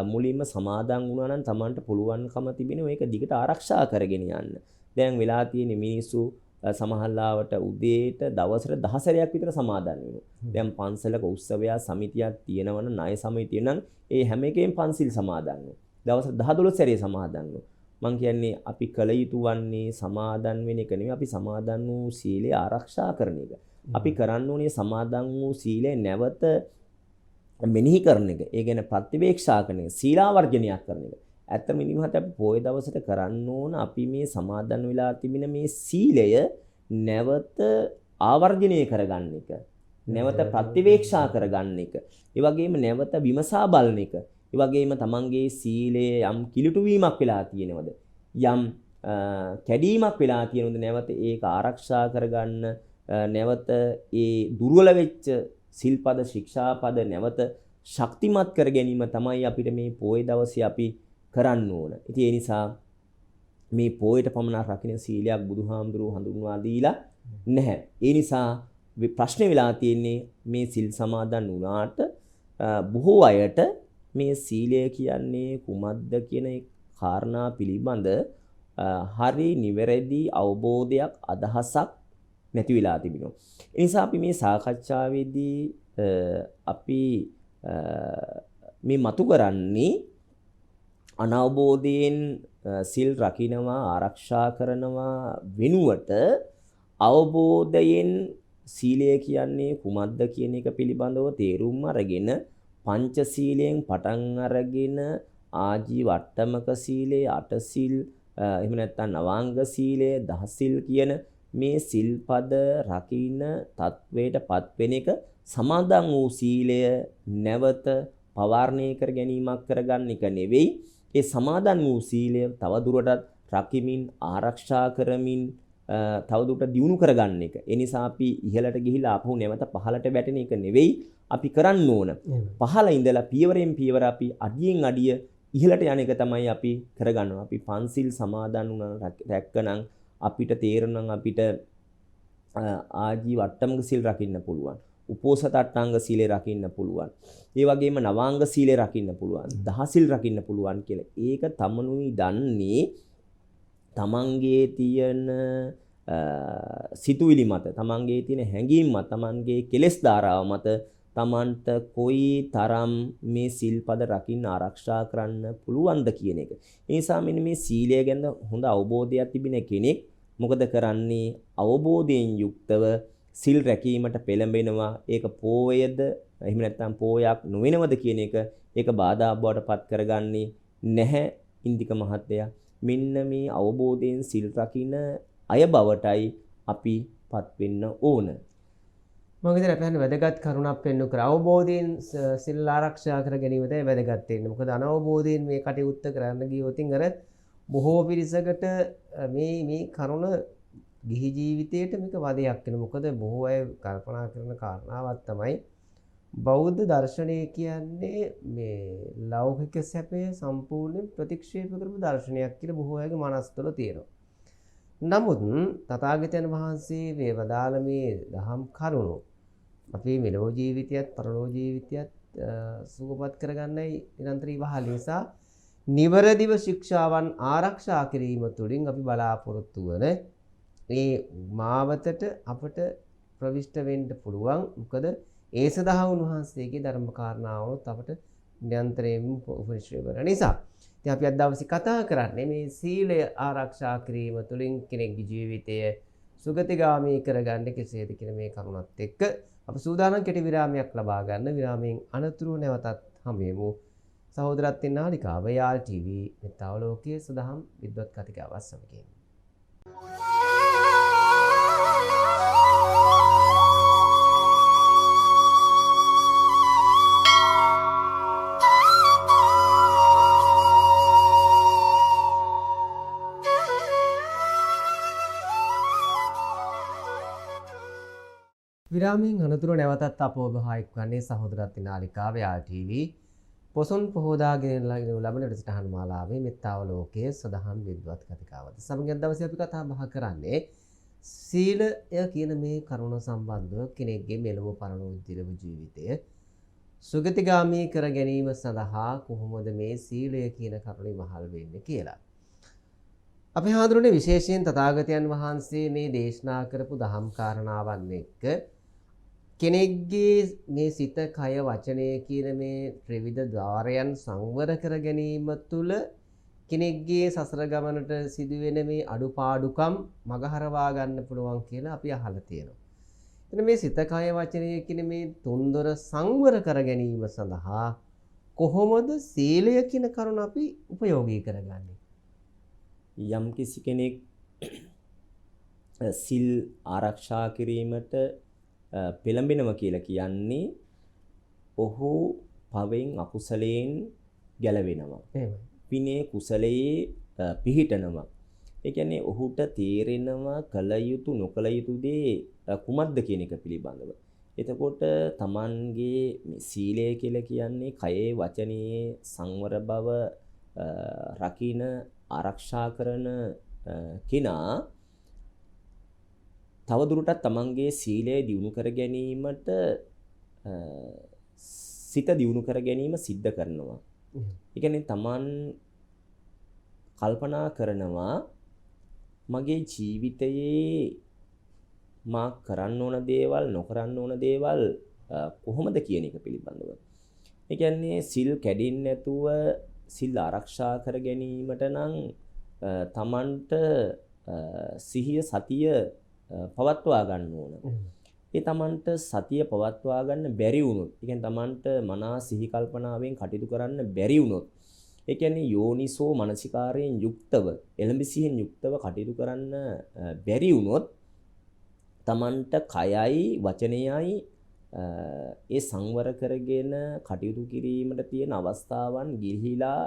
මුලින්ම සමාදන් වුණා නම් Tamanට පුළුවන්කම තිබෙනවා ඒක දිගට ආරක්ෂා කරගෙන යන්න. දැන් වෙලා තියෙන මිනිස්සු සමහරලාවට උදේට දවසට 10 සැරයක් විතර සමාදන් වෙනවා. දැන් පන්සලක උත්සවයක් සමිතියක් තියෙනවනම් ණය සමිතිය නම් ඒ හැම එකෙම පන්සිල් සමාදන් වෙනවා. දවසට 10 12 සැරේ සමාදන් වෙනවා. මං කියන්නේ අපි කල යුතු වන්නේ සමාදන් වෙන එක නෙමෙයි අපි සමාදන් වූ සීලය ආරක්ෂා කරන එක. අපි කරන්න ඕනේ සමාදන් වූ සීලය නැවත මෙනෙහි කරන එක. ඒ කියන්නේ ප්‍රතිවේක්ෂා කරන එක, සීලාවර්ජනයක් කරන එක. ඇත්තම නිමහත අපි පොය දවසට කරන්න ඕන අපි මේ සමාදන් වෙලා තිබෙන මේ සීලය නැවත ආවර්ජනය කරගන්න එක. නැවත ප්‍රතිවේක්ෂා කරගන්න එක. ඒ වගේම නැවත විමසා බලන එක. ඒ වගේම තමන්ගේ සීලයේ යම් කිලුටු වීමක් වෙලා තියෙනවද? යම් කැඩීමක් වෙලා තියෙනවද? නැවත ඒක ආරක්ෂා කරගන්න නැවත ඒ දුර්වල වෙච්ච සිල්පද ශික්ෂාපද නැවත ශක්තිමත් කර ගැනීම තමයි අපිට මේ පොයේ දවසේ අපි කරන්න ඕන. ඉතින් ඒ නිසා මේ පොයට පමණක් රකින්න සීලයක් බුදුහාමුදුරුවෝ හඳුන්වා දීලා නැහැ. ඒ නිසා ප්‍රශ්නේ වෙලා තියෙන්නේ මේ සිල් සමාදන් වුණාට බොහෝ අයට මේ සීලය කියන්නේ කුමක්ද කියන කාරණා පිළිබඳ හරි නිවැරදි අවබෝධයක් අදහසක් නැති වෙලා තිබෙනවා. ඒ නිසා අපි මේ සාකච්ඡාවේදී අපි මේ මතු කරන්නේ අනවබෝධයෙන් සිල් රකින්නවා ආරක්ෂා කරනවා වෙනුවට අවබෝධයෙන් සීලය කියන්නේ කුමක්ද කියන එක පිළිබඳව තේරුම් අරගෙන පංචශීලයෙන් පටන් අරගෙන ආජීව අට්ටමක සීලය අටසිල් එහෙම නැත්නම් නවාංග සීලය දහසිල් කියන මේ සිල්පද රකින්න තත්වයටපත් වෙන එක සමාදන් වූ සීලය නැවත පවාරණය කර ගැනීමක් කරගන්න එක නෙවෙයි. ඒ සමාදන් වූ සීලය තවදුරටත් රකිමින් ආරක්ෂා කරමින් තවදුරටත් දියුණු කරගන්න එක. ඒ නිසා අපි ඉහළට ගිහිලා ආපහු නැවත පහළට වැටෙන එක නෙවෙයි අපි කරන්න ඕන. පහළ ඉඳලා පියවරෙන් පියවර අපි අඩියෙන් අඩිය ඉහළට යන එක තමයි අපි කරගන්නවා. අපි පන්සිල් සමාදන් වුණා රැක්කනම් අපිට තේරෙනවා අපිට ආජීව අට්ටමක සීල් රකින්න පුළුවන්. උපෝසත අට්ටාංග සීලය රකින්න පුළුවන්. ඒ වගේම නවාංග සීලය රකින්න පුළුවන්. දහසිල් රකින්න පුළුවන් කියලා. ඒක තමනුයි දන්නේ තමන්ගේ තියෙන සිතුවිලි මත, තමන්ගේ තියෙන හැඟීම් මත, තමන්ගේ කෙලෙස් ධාරාව මත තමන්ට කොයි තරම් මේ සිල්පද රකින්න ආරක්ෂා කරන්න පුළුවන්ද කියන එක. ඒ නිසා මෙන්න මේ සීලය ගැන හොඳ අවබෝධයක් තිබෙන කෙනෙක් මොකද කරන්නේ? අවබෝධයෙන් යුක්තව සිල් රැකීමට පෙළඹෙනවා. ඒක පෝයද එහෙම නැත්නම් පෝයක් නොවෙනවද කියන එක ඒක බාධා බවට පත් කරගන්නේ නැහැ ඉන්දික මහත්තයා. මෙන්න මේ අවබෝධයෙන් සිල් රකින්න අය බවටයි අපි පත් වෙන්න ඕන. මම හිතන්නේ අපි හන්නේ වැදගත් කරුණක් පෙන්වු කර අවබෝධයෙන් සිල් ආරක්ෂා කර ගැනීමයි වැදගත් වෙන්නේ. මොකද අනවබෝධයෙන් මේ කටයුත්ත කරන්න ගියොත් අර බොහෝ පිරිසකට මේ කරුණ ගිහි ජීවිතයට මේක වදයක් වෙනවා. මොකද බොහෝ අය කල්පනා කරන කාරණාවක් තමයි බෞද්ධ දර්ශනය කියන්නේ මේ ලෞකික සැපය සම්පූර්ණයෙන් ප්‍රතික්ෂේප කරපු දර්ශනයක් කියලා බොහෝ අයගේ මනස් තුළ තියෙනවා. නමුත් තථාගතයන් වහන්සේ මේ වදාළ මේ දහම් කරුණු අපේ මෙලොව ජීවිතයත් පරලොව ජීවිතයත් සුවපත් කරගන්නයි නිරන්තරී වහල් නිසා නිවරදිව ශික්ෂාවන් ආරක්ෂා කිරීම තුළින් අපි බලාපොරොත්තු වන මේ මාවතට අපට ප්‍රවිෂ්ඨ වෙන්න පුළුවන්. මොකද ඒ සඳහා උන්වහන්සේගේ ධර්ම කාරණාවොත් අපට නිරන්තරයෙන්ම උපනිශ්‍රේ කරන නිසා. ඉතින් අපි අද දවසේ කතා කරන්නේ මේ සීලය ආරක්ෂා කිරීම තුළින් කෙනෙකුගේ ජීවිතය සුගතිගාමී කරගන්න කෙසේද කියන මේ කරුණත් එක්ක අප සූදානම් කෙටි විරාමයක් ලබා ගන්න. විරාමයෙන් අනතුරු නැවතත් හමුවෙමු. සහෝදරත්වයෙන් නාලිකාව යාල් ටීවී මෙත්තාවලෝකයේ සදහම් විද්වත් කතිකාවත් සමගින්. විරාමයෙන් අනතුරු නැවතත් අප ඔබ හා එක්වන්නේ සහෝදරත්වයෙන් නාලිකාව යාල් ටීවී පොසොන් පොහෝදාගෙන ලබන වැඩසටහන් මාලාවේ මෙත්තාවලෝකයේ සදහම් විද්වත් කතිකාවත සමගින් දවසේ අපි කතා බහ කරන්නේ සීලය කියන මේ කරුණ සම්බන්ධව කෙනෙක්ගේ මෙලොව පරලොව ජීවිතය සුගතිගාමී කර ගැනීම සඳහා කොහොමද මේ සීලය කියන කරුණ මහල් වෙන්නේ කියලා. අපි හඳුනන්නේ විශේෂයෙන් තථාගතයන් වහන්සේ මේ දේශනා කරපු දහම් කාරණාවන් එක්ක කෙනෙක්ගේ මේ සිත කය වචනය කියන මේ ත්‍රිවිධ ద్వාරයන් සංවර කර ගැනීම තුළ කෙනෙක්ගේ සසර ගමනට සිදුවෙන මේ අඩුපාඩුකම් මගහරවා ගන්න පුළුවන් කියලා අපි අහලා තියෙනවා. එතන මේ සිත කය වචනය කියන මේ තුන්දොර සංවර කර ගැනීම සඳහා කොහොමද සීලය කියන කරුණ අපි උපයෝගී කරගන්නේ? යම් කිසි කෙනෙක් සිල් ආරක්ෂා කිරීමට පෙළඹෙනවා කියලා කියන්නේ ඔහු පවෙන් අකුසලයෙන් ගැලවෙනවා. එහෙමයි. පිනේ කුසලයේ පිහිටනවා. ඒ කියන්නේ ඔහුට තේරෙනවා කල යුතු නොකල යුතු දේ කුමක්ද කියන එක පිළිබඳව. එතකොට Tamanගේ සීලය කියලා කියන්නේ කයේ වචනයේ සංවර බව රකින්න ආරක්ෂා කරන කෙනා තවදුරටත් Tamanගේ සීලය දියුණු කර ගැනීමට සිත දියුණු කර ගැනීම සිද්ධ කරනවා. ඒ කියන්නේ Taman කල්පනා කරනවා මගේ ජීවිතයේ මා කරන්න ඕන දේවල් නොකරන්න ඕන දේවල් කොහොමද කියන එක පිළිබඳව. ඒ කියන්නේ සිල් කැඩෙන්නේ නැතුව සිල් ආරක්ෂා කර ගැනීමට නම් Tamanට සිහිය සතිය පවත්වා ගන්න ඕන. ඒ Tamanට සතිය පවත්වා ගන්න බැරි වුණොත්, ඒ කියන්නේ Tamanට මනා සිහි කල්පනාවෙන් කටයුතු කරන්න බැරි වුණොත්, ඒ කියන්නේ යෝනිසෝ මනසිකාරයෙන් යුක්තව, එළඹ සිහින් යුක්තව කටයුතු කරන්න බැරි වුණොත් Tamanට කයයි වචනයයි ඒ සංවර කරගෙන කටයුතු කිරීමට තියෙන අවස්ථාවන් ගිලිහිලා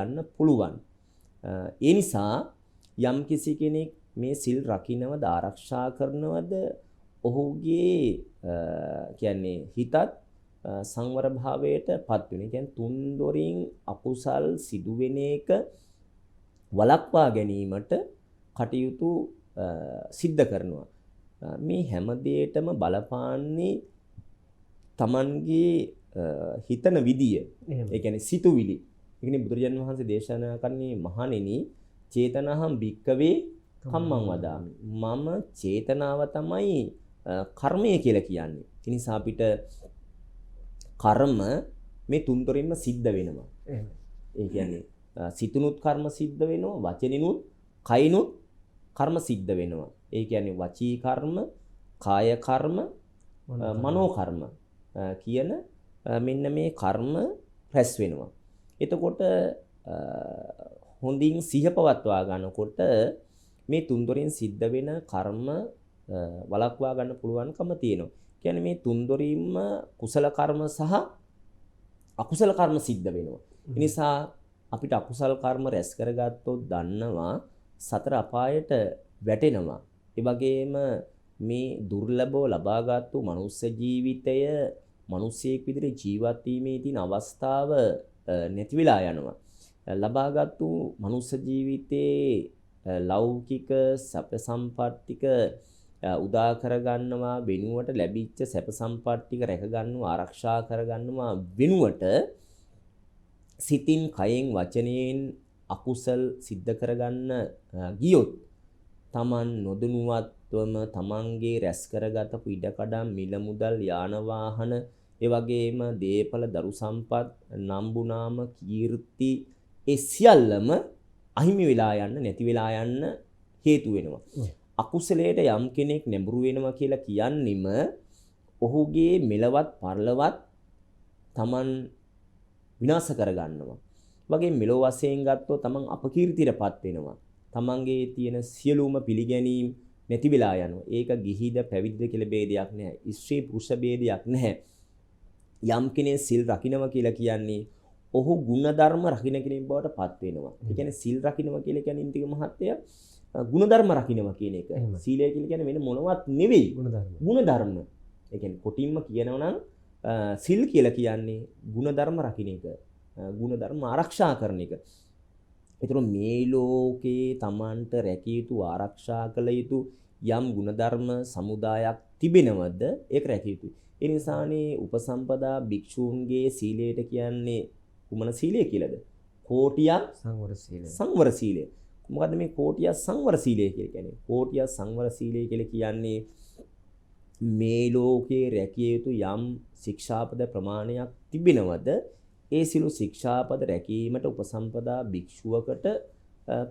යන්න පුළුවන්. ඒ නිසා යම් කිසි කෙනෙක් මේ සිල් රකින්නවද ආරක්ෂා කරනවද ඔහුගේ කියන්නේ හිතත් සංවර භාවයට පත් වෙන. ඒ කියන්නේ තුන් දොරින් අකුසල් සිදුවෙන එක වළක්වා ගැනීමට කටයුතු සිද්ධ කරනවා. මේ හැම දෙයකටම බලපාන්නේ Tamanගේ හිතන විදිය. ඒ කියන්නේ සිතුවිලි. ඒ කියන්නේ බුදුරජාණන් වහන්සේ දේශනා කරන්නේ මහණෙනි චේතනහම් භික්කවේ කම්මං වදාමි. මම චේතනාව තමයි කර්මය කියලා කියන්නේ. ඒ නිසා අපිට කර්ම මේ තුන්තරින්ම සිද්ධ වෙනවා. ඒ කියන්නේ සිතුනුත් කර්ම සිද්ධ වෙනවා, වචනිනුත්, කයිනුත් කර්ම සිද්ධ වෙනවා. ඒ කියන්නේ වචී කර්ම, කාය කර්ම, මනෝ කර්ම කියන මෙන්න මේ කර්ම රැස් වෙනවා. එතකොට හොඳින් සිහිය පවත්වා ගන්නකොට මේ තුන්දොරින් සිද්ධ වෙන කර්ම වළක්වා ගන්න පුළුවන්කම තියෙනවා. කියන්නේ මේ තුන්දොරින්ම කුසල කර්ම සහ අකුසල කර්ම සිද්ධ වෙනවා. ඒ නිසා අපිට අකුසල කර්ම රැස් කරගත්තොත් දන්නවා සතර අපායට වැටෙනවා. ඒ වගේම මේ දුර්ලභව ලබාගත්තු මනුස්ස ජීවිතය මිනිසෙක් විදිහට ජීවත් වීමේ තියෙන අවස්ථාව නැති වෙලා යනවා. ලබාගත්තු මනුස්ස ජීවිතේ ලෞකික සැප සම්පත්තික උදා කරගන්නවා වෙනුවට ලැබිච්ච සැප සම්පත්තික රැක ගන්නවා ආරක්ෂා කරගන්නවා වෙනුවට සිතින් කයෙන් වචනයෙන් අකුසල් සිද්ධ කරගන්න ගියොත් Taman නොදනුවත්වම Tamanගේ රැස් කරගත ඉඩකඩම් මිල මුදල් යාන වාහන ඒ වගේම දේපල දරු සම්පත් නම්බුනාම කීර්ති ඒ සියල්ලම අහිමි වෙලා යන්න නැති වෙලා යන්න හේතු වෙනවා. අකුසලයට යම් කෙනෙක් නැඹුරු වෙනවා කියලා කියන්නෙම ඔහුගේ මෙලවත් පරලවත් Taman විනාශ කරගන්නවා. වගේ මෙලොව වශයෙන් ගත්තොත් Taman අපකීර්තියටපත් වෙනවා. Tamanගේ තියෙන සියලුම පිළිගැනීම් නැති වෙලා යනවා. ඒක ගිහිද පැවිදිද කියලා ભેදයක් නැහැ. ස්ත්‍රී පුරුෂ ભેදයක් නැහැ. යම් කෙනෙක් සිල් රකින්නවා කියලා කියන්නේ ඔහු ගුණධර්ම රකින්න කෙනෙක් බවට පත් වෙනවා. ඒ කියන්නේ සිල් රකින්නවා කියලා කියන්නේ ඉන්දික මහත්තය ගුණධර්ම රකින්නවා කියන එක. සීලය කියලා කියන්නේ වෙන මොනවත් නෙවෙයි. ගුණධර්ම. ඒ කියන්නේ කොටින්ම කියනවා නම් සිල් කියලා කියන්නේ ගුණධර්ම රකින්න එක. ගුණධර්ම ආරක්ෂා කරන එක. ඒතර මේ ලෝකේ Tamanට රැකිය යුතු ආරක්ෂා කළ යුතු යම් ගුණධර්ම සමුදායක් තිබෙනවද ඒක රැකිය යුතුයි. ඒ නිසානේ උපසම්පදා භික්ෂූන්ගේ සීලයට කියන්නේ කුමන සීලය කියලාද? කෝටියක් සංවර සීලය. සංවර සීලය. මොකද්ද මේ කෝටියක් සංවර සීලය කියලා කියන්නේ? කෝටියක් සංවර සීලය කියලා කියන්නේ මේ ලෝකේ රැකිය යුතු යම් ශික්ෂාපද ප්‍රමාණයක් තිබෙනවද? ඒ සිළු ශික්ෂාපද රැකීමට උපසම්පදා භික්ෂුවකට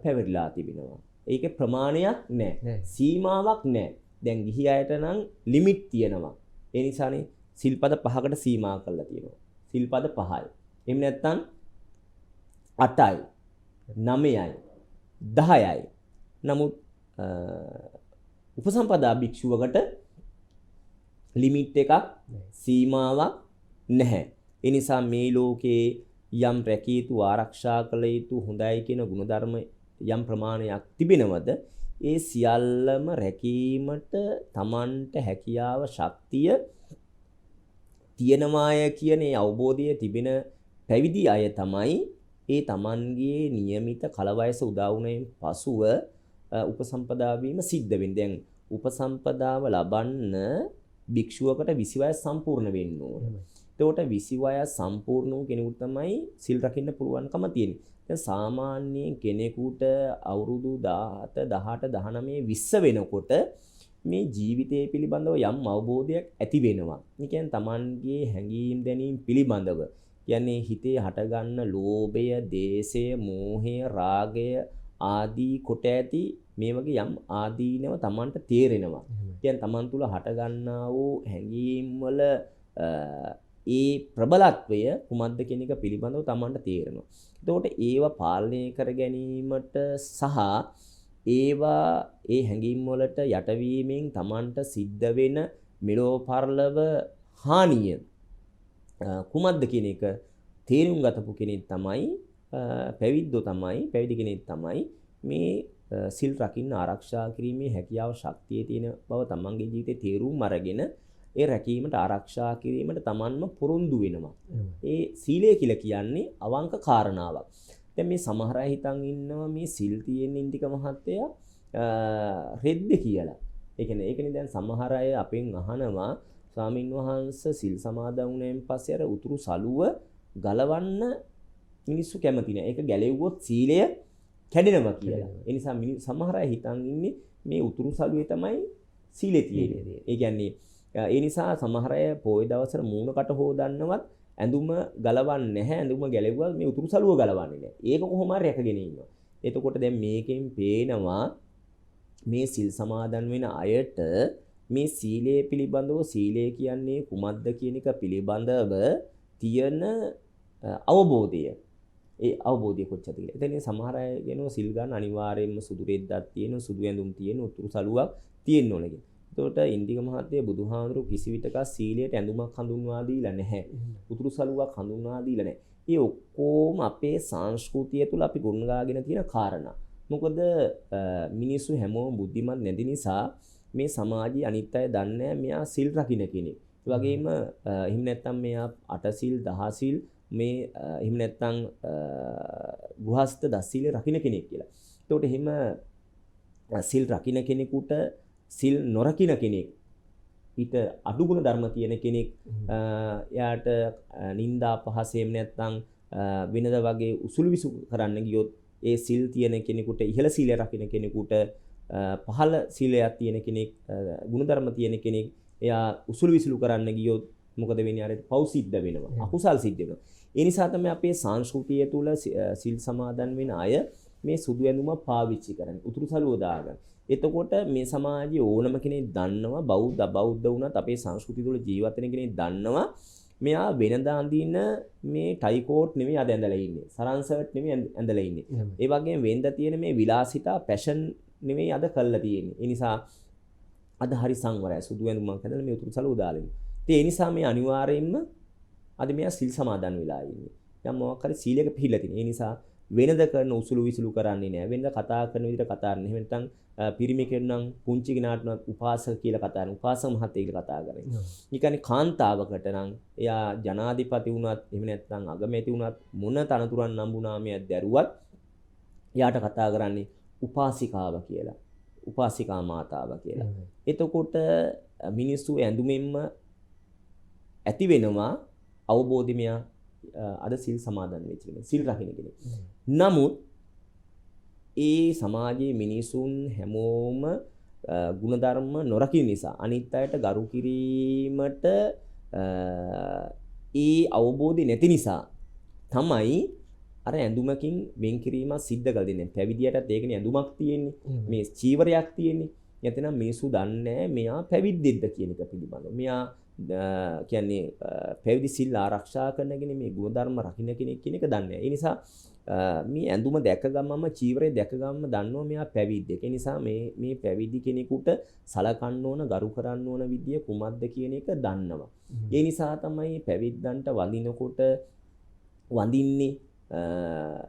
පැවරිලා තිබෙනවා. ඒකේ ප්‍රමාණයක් නැහැ. සීමාවක් නැහැ. දැන් ගිහි අයට නම් ලිමිට් තියෙනවා. ඒ නිසානේ සිල්පද 5කට සීමා කරලා තියෙනවා. සිල්පද 5යි. එහෙම නැත්නම් 8යි 9යි 10යි. නමුත් උපසම්පදා භික්ෂුවකට ලිමිට් එකක් සීමාවක් නැහැ. ඒ නිසා මේ ලෝකේ යම් රැකිය යුතු ආරක්ෂා කළ යුතු හොඳයි කියන ගුණධර්ම යම් ප්‍රමාණයක් තිබෙනවද ඒ සියල්ලම රැකීමට Tamanට හැකියාව ශක්තිය තියෙනවාය කියන ඒ අවබෝධය තිබෙන පැවිදි අය තමයි ඒ Tamanගේ નિયમિત කලවයස උදා වුණෙන් පසුව උපසම්පදා වීම සිද්ධ වෙන්නේ. දැන් උපසම්පදාව ලබන්න භික්ෂුවකට 20 වයස සම්පූර්ණ වෙන්න ඕනේ. එතකොට 20 වයස සම්පූර්ණ වූ කෙනෙකුට තමයි සිල් රකින්න පුළුවන්කම තියෙන්නේ. දැන් සාමාන්‍යයෙන් කෙනෙකුට අවුරුදු 17, 18, 19, 20 වෙනකොට මේ ජීවිතය පිළිබඳව යම් අවබෝධයක් ඇති වෙනවා. ඒ කියන්නේ Tamanගේ හැඟීම් දැනීම් පිළිබඳව. කියන්නේ හිතේ හටගන්න ලෝභය, දේශය, මෝහය, රාගය ආදී කොට ඇති මේ වගේ යම් ආදීනව Tamanට තේරෙනවා. කියන්නේ Taman තුල හටගන්නා වූ හැඟීම් වල ඒ ප්‍රබලත්වය කුමක්ද කියන එක පිළිබඳව Tamanට තේරෙනවා. එතකොට ඒවා පාලනය කර ගැනීමට සහ ඒවා ඒ හැඟීම් වලට යටවීමෙන් Tamanට සිද්ධ වෙන මෙලෝ පරලව හානිය කුමක්ද කියන එක තේරුම් ගතපු කෙනෙක් තමයි පැවිද්දෝ තමයි පැවිදි කෙනෙක් තමයි මේ සිල් රකින්න ආරක්ෂා කිරීමේ හැකියාව ශක්තිය තියෙන බව Tamanගේ ජීවිතේ තේරුම් අරගෙන ඒ රැකීමට ආරක්ෂා කිරීමට Tamanම පොරොන්දු වෙනවා. ඒ සීලය කියලා කියන්නේ අවංක කාරණාවක්. දැන් මේ සමහර අය හිතන් ඉන්නවා මේ සිල් තියෙන ඉන්දික මහත්තයා රෙද්ද කියලා. ඒ කියන්නේ ඒකනේ දැන් සමහර අය අපෙන් අහනවා ස්වාමින් වහන්සේ සිල් සමාදන් වුණාන් පස්සේ අර උතුරු සලුව ගලවන්න මිනිස්සු කැමති නෑ. ඒක ගැලෙව්වොත් සීලය කැඩෙනවා කියලා. ඒ නිසා සමහර අය හිතන් ඉන්නේ මේ උතුරු සලුවේ තමයි සීලය තියෙන්නේ. ඒ කියන්නේ ඒ නිසා සමහර අය පොයි දවසට මූණකට හොදන්නවත් ඇඳුම ගලවන්නේ නැහැ. ඇඳුම ගැලෙව්වා මේ උතුරු සලුව ගලවන්නේ නැහැ. ඒක කොහොම හරි රැකගෙන ඉන්නවා. එතකොට දැන් මේකෙන් පේනවා මේ සිල් සමාදන් වෙන අයට මේ සීලය පිළිබඳව සීලය කියන්නේ කුමක්ද කියන එක පිළිබඳව තියෙන අවබෝධය. ඒ අවබෝධය කොච්චරද කියලා. එතන සමහර අය කියනවා සිල් ගන්න අනිවාර්යයෙන්ම සුදු රෙද්දක් තියෙන, සුදු ඇඳුම් තියෙන, උතුරු සලුවක් තියෙන්න ඕනේ කියලා. එතකොට ඉන්දික මහත්තයා බුදුහාඳුරු කිසි විටක සීලයට ඇඳුමක් හඳුන්වා දීලා නැහැ. උතුරු සලුවක් හඳුන්වා දීලා නැහැ. ඒ ඔක්කොම අපේ සංස්කෘතිය තුළ අපි ගොනුගාගෙන තියෙන කාරණා. මොකද මිනිස්සු හැමෝම බුද්ධිමත් නැති නිසා මේ සමාජයේ අනිත් අය දන්නේ මෙයා සිල් රකින්න කෙනෙක්. ඒ වගේම එහෙම නැත්නම් මෙයා 8 සිල් 10 සිල් මේ එහෙම නැත්නම් ගෘහස්ත 10 සිල් රකින්න කෙනෙක් කියලා. එතකොට එහෙම සිල් රකින්න කෙනෙකුට සිල් නොරකින්න කෙනෙක් ඊට අඩුගුණ ධර්ම තියෙන කෙනෙක් එයාට නිന്ദා පහස එහෙම නැත්නම් වෙනද වගේ උසුළු විසු කරන්න ගියොත් ඒ සිල් තියෙන කෙනෙකුට ඉහළ සීලය රකින්න කෙනෙකුට පහළ සීලයක් තියෙන කෙනෙක් ගුණධර්ම තියෙන කෙනෙක් එයා උසුළු විසුළු කරන්න ගියොත් මොකද වෙන්නේ අර පව් සිද්ධ වෙනවා අකුසල් සිද්ධ වෙනවා ඒ නිසා තමයි අපේ සංස්කෘතිය තුල සිල් සමාදන් වෙන අය මේ සුදු ඇඳුම පාවිච්චි කරන්නේ උතුරු සළුව දාගන්න. එතකොට මේ සමාජයේ ඕනම කෙනෙක් දන්නවා බෞද්ධ වුණත් අපේ සංස්කෘතිය තුල ජීවත් වෙන කෙනෙක් දන්නවා මෙයා වෙනදා අඳින මේ ටයි කෝට් නෙමෙයි අද ඇඳලා ඉන්නේ. සරන් සර්ට් නෙමෙයි ඇඳලා ඉන්නේ. ඒ වගේම වෙනද තියෙන මේ විලාසිතා පැෂන් නෙමෙයි අද කළා තියෙන්නේ. ඒ නිසා අද හරි සංවරයි සුදු ඇඳුමක් ඇඳලා මේ උතුරු සළුව දාලා ඉන්නේ. ඒ නිසා මේ අනිවාර්යයෙන්ම අද මෙයා සිල් සමාදන් වෙලා ඉන්නේ. යම් මොකක් හරි සීලයක පිළිලා තියෙන. ඒ නිසා වෙනද කරන උසුළු විසුළු කරන්නේ නැහැ. වෙනද කතා කරන විදිහට කතා කරන්නේ. එහෙම නැත්නම් පිරිමි කෙනෙක් පුංචි කෙනාට උපාසක කියලා කතා කරනවා. උපාසක මහත්තයා කියලා කතා කරන්නේ. ඒ කියන්නේ කාන්තාවකට නම් එයා ජනාධිපති වුණත් එහෙම නැත්නම් අගමැති වුණත් මොන තනතුරක් නම්බුනාමයක් දැරුවත් එයාට කතා කරන්නේ උපාසිකාව කියලා. උපාසිකා මාතාව කියලා. එතකොට මිනිස්සු ඇඳුමෙන්ම ඇති වෙනවා අවබෝධය මෙයා අද සිල් සමාදන් වෙච්ච කෙනෙක්. සිල් රකින්න කෙනෙක්. නමුත් ඒ සමාජයේ මිනිසුන් හැමෝම ගුණධර්ම නොරකින නිසා අනිත් අයට ගරු කිරීමට ඒ අවබෝධය නැති නිසා තමයි අර ඇඳුමකින් වෙන් කිරීම සිද්ධ කළ දෙන්නේ. පැවිදියටත් ඒකනේ ඇඳුමක් තියෙන්නේ. මේ චීවරයක් තියෙන්නේ. නැත්නම් මිනිස්සු දන්නේ මෙයා පැවිද්දෙක්ද කියන එක පිළිබඳව. මෙයා කියන්නේ පැවිදි සිල් ආරක්ෂා කරනගෙන මේ ගුණධර්ම රකින්න කෙනෙක් කියන එක දන්නේ නැහැ. ඒ නිසා මේ ඇඳුම දැක ගමම චීවරය දැක ගමම දන්නවා මෙයා පැවිද්දෙක්. ඒ නිසා මේ පැවිදි කෙනෙකුට සලකන්න ඕන ගරු කරන්න ඕන විදිය කුමක්ද කියන එක දන්නවා. ඒ නිසා තමයි පැවිද්දන්ට වඳිනකොට වඳින්නේ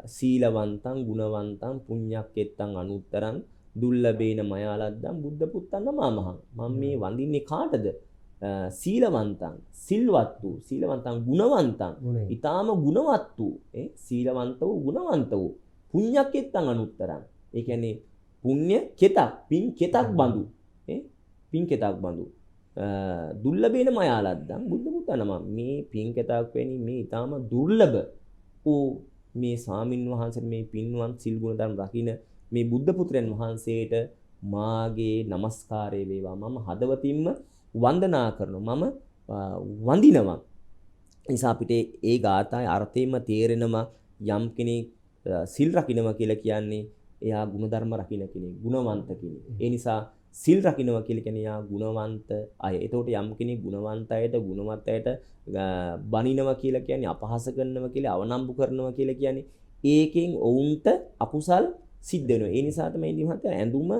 සීලවන්තං ගුණවන්තං පුඤ්ඤක්කෙත්තං අනුත්තරං දුල්ලබේන මයාලද්දං බුද්ධ පුත්තං නමාමහං. මම මේ වඳින්නේ කාටද? සීලවන්තං සිල්වත් වූ සීලවන්තං ගුණවන්තං ඊටාම ගුණවත් වූ සීලවන්ත වූ ගුණවන්ත වූ පුඤ්ඤක්කෙත්තං අනුත්තරං. ඒ කියන්නේ පුණ්‍ය කෙතක් පින් කෙතක් බඳු පින් කෙතක් බඳු දුර්ලභේන මයාලද්දං බුද්ධ පුත්තං නම. මේ පින් කෙතක් වෙනි මේ ඊටාම දුර්ලභ වූ මේ ස්වාමින් වහන්සේ මේ පින්වත් සිල් ගුණ ධර්ම රකින්න මේ බුද්ධ පුත්‍රයන් වහන්සේට මාගේ নমස්කාරය වේවා. මම හදවතින්ම වන්දනා කරනවා. මම වඳිනවා. නිසා අපිට ඒ ගාථාවේ අර්ථයෙන්ම තේරෙනවා යම් කෙනෙක් සිල් රකින්නවා කියලා කියන්නේ එයා ගුණධර්ම රකින්න කෙනෙක්, ගුණවන්ත කෙනෙක්. ඒ නිසා සිල් රකින්නවා කියලා කියන්නේ එයා ගුණවන්ත අය. එතකොට යම් කෙනෙක් ගුණවන්ත අයට, ගුණවත් අයට බනිනවා කියලා කියන්නේ, අපහාස කරනවා කියලා, අවනම්බු කරනවා කියලා කියන්නේ ඒකෙන් ඔවුන්ට අකුසල් සිද්ධ වෙනවා. ඒ නිසා තමයි ඉතින් ඇඳුම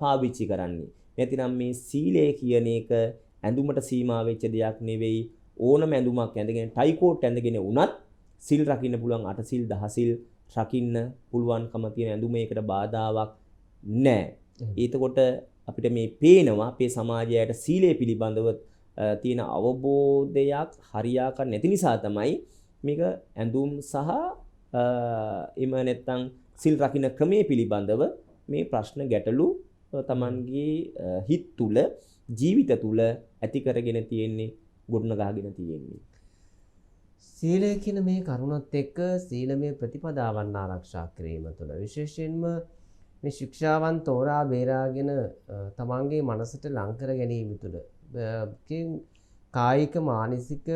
පාවිච්චි කරන්නේ. නැතිනම් මේ සීලය කියන එක ඇඳුමට සීමා වෙච්ච දෙයක් නෙවෙයි. ඕනම ඇඳුමක් ඇඳගෙන ටයි කෝට් ඇඳගෙන වුණත් සිල් රකින්න පුළුවන්. 8 සිල් 10 සිල් රකින්න පුළුවන්කම තියෙන ඇඳුමේකට බාධාවක් නැහැ. ඒතකොට අපිට මේ පේනවා අපේ සමාජයට සීලය පිළිබඳව තියෙන අවබෝධයක් හරියාකාර නැති නිසා තමයි මේක ඇඳුම් සහ එම නැත්තම් සිල් රකින්න ක්‍රමයේ පිළිබඳව මේ ප්‍රශ්න ගැටලු තමන්ගේ හිත තුල ජීවිත තුල ඇති කරගෙන තියෙන්නේ ගොඩනගාගෙන තියෙන්නේ. සීලය කියන මේ කරුණත් එක්ක සීලමය ප්‍රතිපදාවන් ආරක්ෂා කිරීම තුළ විශේෂයෙන්ම මේ ශික්ෂාවන් තෝරා බේරාගෙන තමන්ගේ මනසට ලං කර ගැනීම තුළ කායික මානසික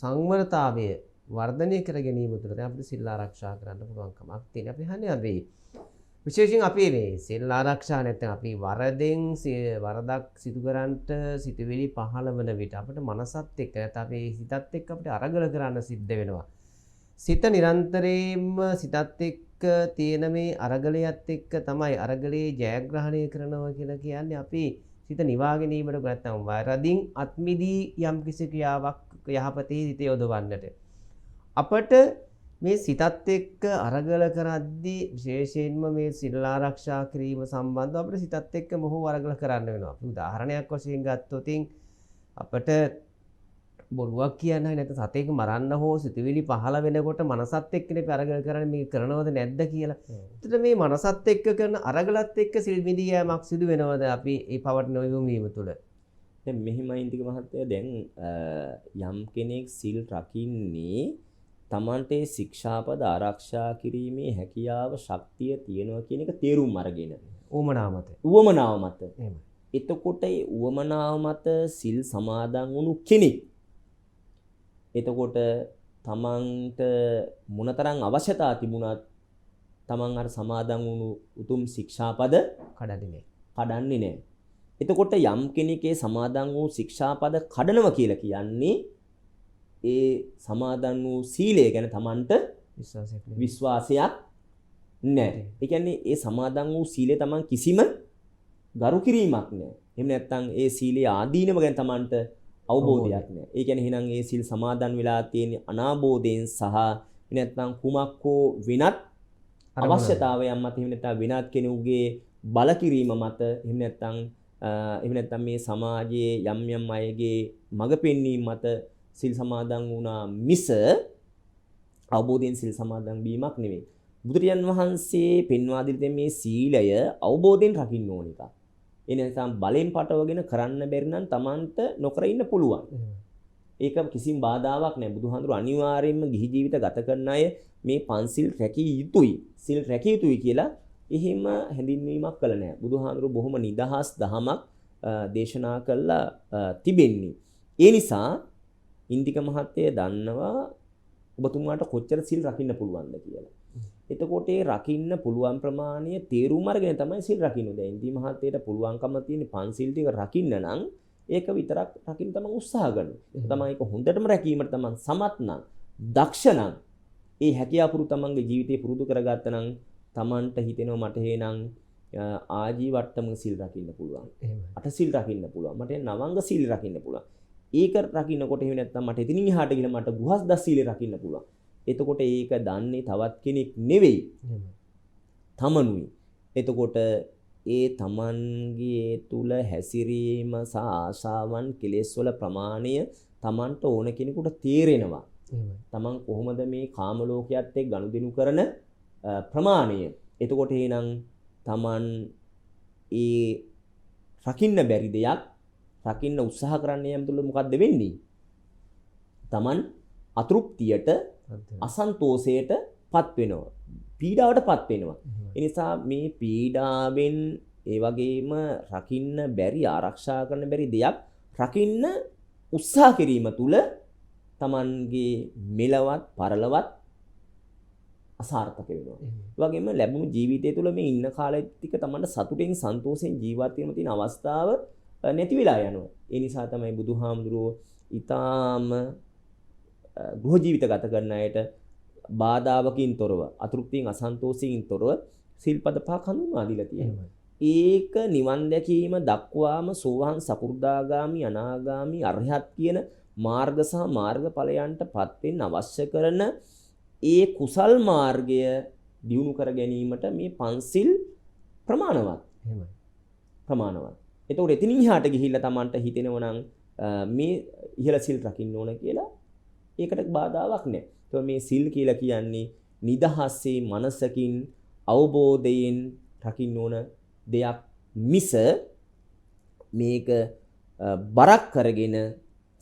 සංවරතාවය වර්ධනය කර ගැනීම තුළ දැන් අපිට සීල ආරක්ෂා කරන්න පුළුවන්කමක් තියෙන. අපි හන්නේ අපි විශේෂයෙන් අපි මේ සීල ආරක්ෂා නැත්නම් අපි වරදක් සිදු කරන්නට සිතුවිලි පහළ වෙන විට අපිට මනසත් එක්ක නැත්නම් අපේ හිතත් එක්ක අපිට අරගල කරන්න සිද්ධ වෙනවා. සිත නිරන්තරයෙන්ම සිතත් එක්ක තියෙන මේ අරගලයත් එක්ක තමයි අරගලේ ජයග්‍රහණය කරනවා කියලා කියන්නේ අපි සිත නිවා ගැනීමට නැත්නම් වරදින් අත්මිදී යම් කිසි ක්‍රියාවක් යහපතේ හිත යොදවන්නට අපට මේ සිතත් එක්ක අරගල කරද්දී විශේෂයෙන්ම මේ සීල ආරක්ෂා කිරීම සම්බන්ධව අපිට සිතත් එක්ක මොහොව අරගල කරන්න වෙනවා. අපි උදාහරණයක් වශයෙන් ගත්තොත් අපට බොරුවක් කියන්නයි නැත්නම් සතෙක් මරන්න හෝ සිතුවිලි පහළ වෙනකොට මනසත් එක්කනේ අපි අරගල කරන්නේ මේ කරනවද නැද්ද කියලා. එතකොට මේ මනසත් එක්ක කරන අරගලත් එක්ක සිල් මිදී යෑමක් සිදු වෙනවද අපි මේ පවටන වීම තුළ? දැන් මෙහිමයි ඉන්දික මහත්තයා දැන් යම් කෙනෙක් සිල් රකින්නේ තමන්ට ශික්ෂාපද ආරක්ෂා කිරීමේ හැකියාව ශක්තිය තියෙනවා කියන එක තේරුම් අරගෙන උවමනාව මත එතකොට ඒ උවමනාව මත සිල් සමාදන් වුණු කෙනෙක් එතකොට තමන්ට මොනතරම් අවශ්‍යතාව තිබුණත් තමන් අර සමාදන් වුණු උතුම් ශික්ෂාපද කඩන්නේ නැහැ. එතකොට යම් කෙනෙක්ගේ සමාදන් වූ ශික්ෂාපද කඩනවා කියලා කියන්නේ ඒ සමාදන් වූ සීලය ගැන තමන්ට විශ්වාසයක් නැහැ. ඒ කියන්නේ ඒ සමාදන් වූ සීලය තමන් කිසිම ගරු කිරීමක් නැහැ. එහෙම නැත්නම් ඒ සීලයේ ආදීනව ගැන තමන්ට අවබෝධයක් නැහැ. ඒ කියන්නේ එහෙනම් ඒ සීල් සමාදන් වෙලා තියෙන අනාබෝධයෙන් සහ නැත්නම් කුමක්කෝ වෙනත් අවශ්‍යතාවයන් මත එහෙම නැත්නම් වෙනත් කෙනෙකුගේ බල කිරීම මත එහෙම නැත්නම් මේ සමාජයේ යම් අයගේ මඟ පෙන්වීම මත සිල් සමාදන් වුණා මිස අවබෝධයෙන් සිල් සමාදන් වීමක් නෙවෙයි. බුදුරජාන් වහන්සේ පෙන්වා දෙන මේ සීලය අවබෝධයෙන් රකින්න ඕන එකක්. ඒ නිසා බලෙන් පටවගෙන කරන්න බැරි නම් Tamanට නොකර ඉන්න පුළුවන්. ඒක කිසිම බාධාවක් නැහැ. බුදුහාඳුර අනිවාර්යයෙන්ම ගිහි ජීවිත ගත කරන අය මේ පන්සිල් රැකිය යුතුයි. සිල් රැකිය යුතුයි කියලා එහෙම හැඳින්වීමක් කළ නැහැ. බුදුහාඳුර බොහොම නිදහස් දහමක් දේශනා කළා තිබෙන්නේ. ඒ නිසා ඉන්දික මහත්තය දන්නවා ඔබතුමාට කොච්චර සිල් රකින්න පුළුවන්ද කියලා. එතකොට ඒ රකින්න පුළුවන් ප්‍රමාණය තේරුම් අරගෙන තමයි සිල් රකින්න. දැන් ඉන්දි මහත්තයට පුළුවන්කම තියෙන පන්සිල් ටික රකින්න නම් ඒක විතරක් රකින්න තමන් උත්සාහ කරනවා. තමන් ඒක හොඳටම රැකීමට තමන් සමත් නම්, දක්ෂ නම්, ඒ හැකියාපුරු තමන්ගේ ජීවිතේ පුරුදු කරගත්තා නම් තමන්ට හිතෙනවා මට හේනම් ආජීවට්ටම සිල් රකින්න පුළුවන්. අට සිල් රකින්න පුළුවන්. මට නවංග සිල් රකින්න පුළුවන්. ඒක රකින්නකොට එහෙම නැත්නම් මට එතනින් එහාට ගිහලා මට ගෘහස්ත සීලය රකින්න පුළුවන්. එතකොට ඒක දන්නේ තවත් කෙනෙක් නෙවෙයි. තමනුයි. එතකොට ඒ තමන්ගේ තුල හැසිරීම සහ ආශාවන් කෙලෙස් වල ප්‍රමාණය තමන්ට ඕන කෙනෙකුට තේරෙනවා. තමන් කොහොමද මේ කාම ලෝකයේත් එක්ක ගනුදෙනු කරන ප්‍රමාණය. එතකොට එහෙනම් තමන් ඒ රකින්න බැරි දෙයක් රකින්න උත්සාහ කරන්න යම් තුල මොකද්ද වෙන්නේ? තමන් අතෘප්තියට, අසන්තෝෂයට පත් වෙනවා. පීඩාවට පත් වෙනවා. ඒ නිසා මේ පීඩාවෙන් ඒ වගේම රකින්න බැරි, ආරක්ෂා කරන්න බැරි දෙයක් රකින්න උත්සාහ කිරීම තුල තමන්ගේ මෙලවත් පරලවත් අසාර්ථක වෙනවා. ඒ වගේම ලැබුණු ජීවිතය තුළ මේ ඉන්න කාලෙ ටික තමන්ට සතුටෙන් සන්තෝෂෙන් ජීවත් වෙන්න තියෙන අවස්ථාව නැති වෙලා යනවා. ඒ නිසා තමයි බුදුහාමුදුරුවෝ ඊටාම ගෘහ ජීවිත ගත කරන අයට බාධාවකින් තොරව, අතෘප්තියෙන් අසන්තෝෂයෙන් තොරව සිල්පද පහක් හඳුන්වා දීලා තියෙනවා. ඒක නිවන් දැකීම දක්වාම සෝවාන් සකු르දාගාමි අනාගාමි අරහත් කියන මාර්ග සහ මාර්ගඵලයන්ටපත් වෙන්න අවශ්‍ය කරන ඒ කුසල් මාර්ගය දියුණු කර ගැනීමට මේ පන්සිල් ප්‍රමාණවත්. එහෙමයි. ප්‍රමාණවත්. එතකොට එතනින් එහාට ගිහිල්ලා Tamanට හිතෙනවා නම් මේ ඉහළ සිල් රකින්න ඕන කියලා ඒකට බාධාවක් නැහැ. ඒතකොට මේ සිල් කියලා කියන්නේ නිදහසේ මනසකින් අවබෝධයෙන් රකින්න ඕන දෙයක් මිස මේක බරක් කරගෙන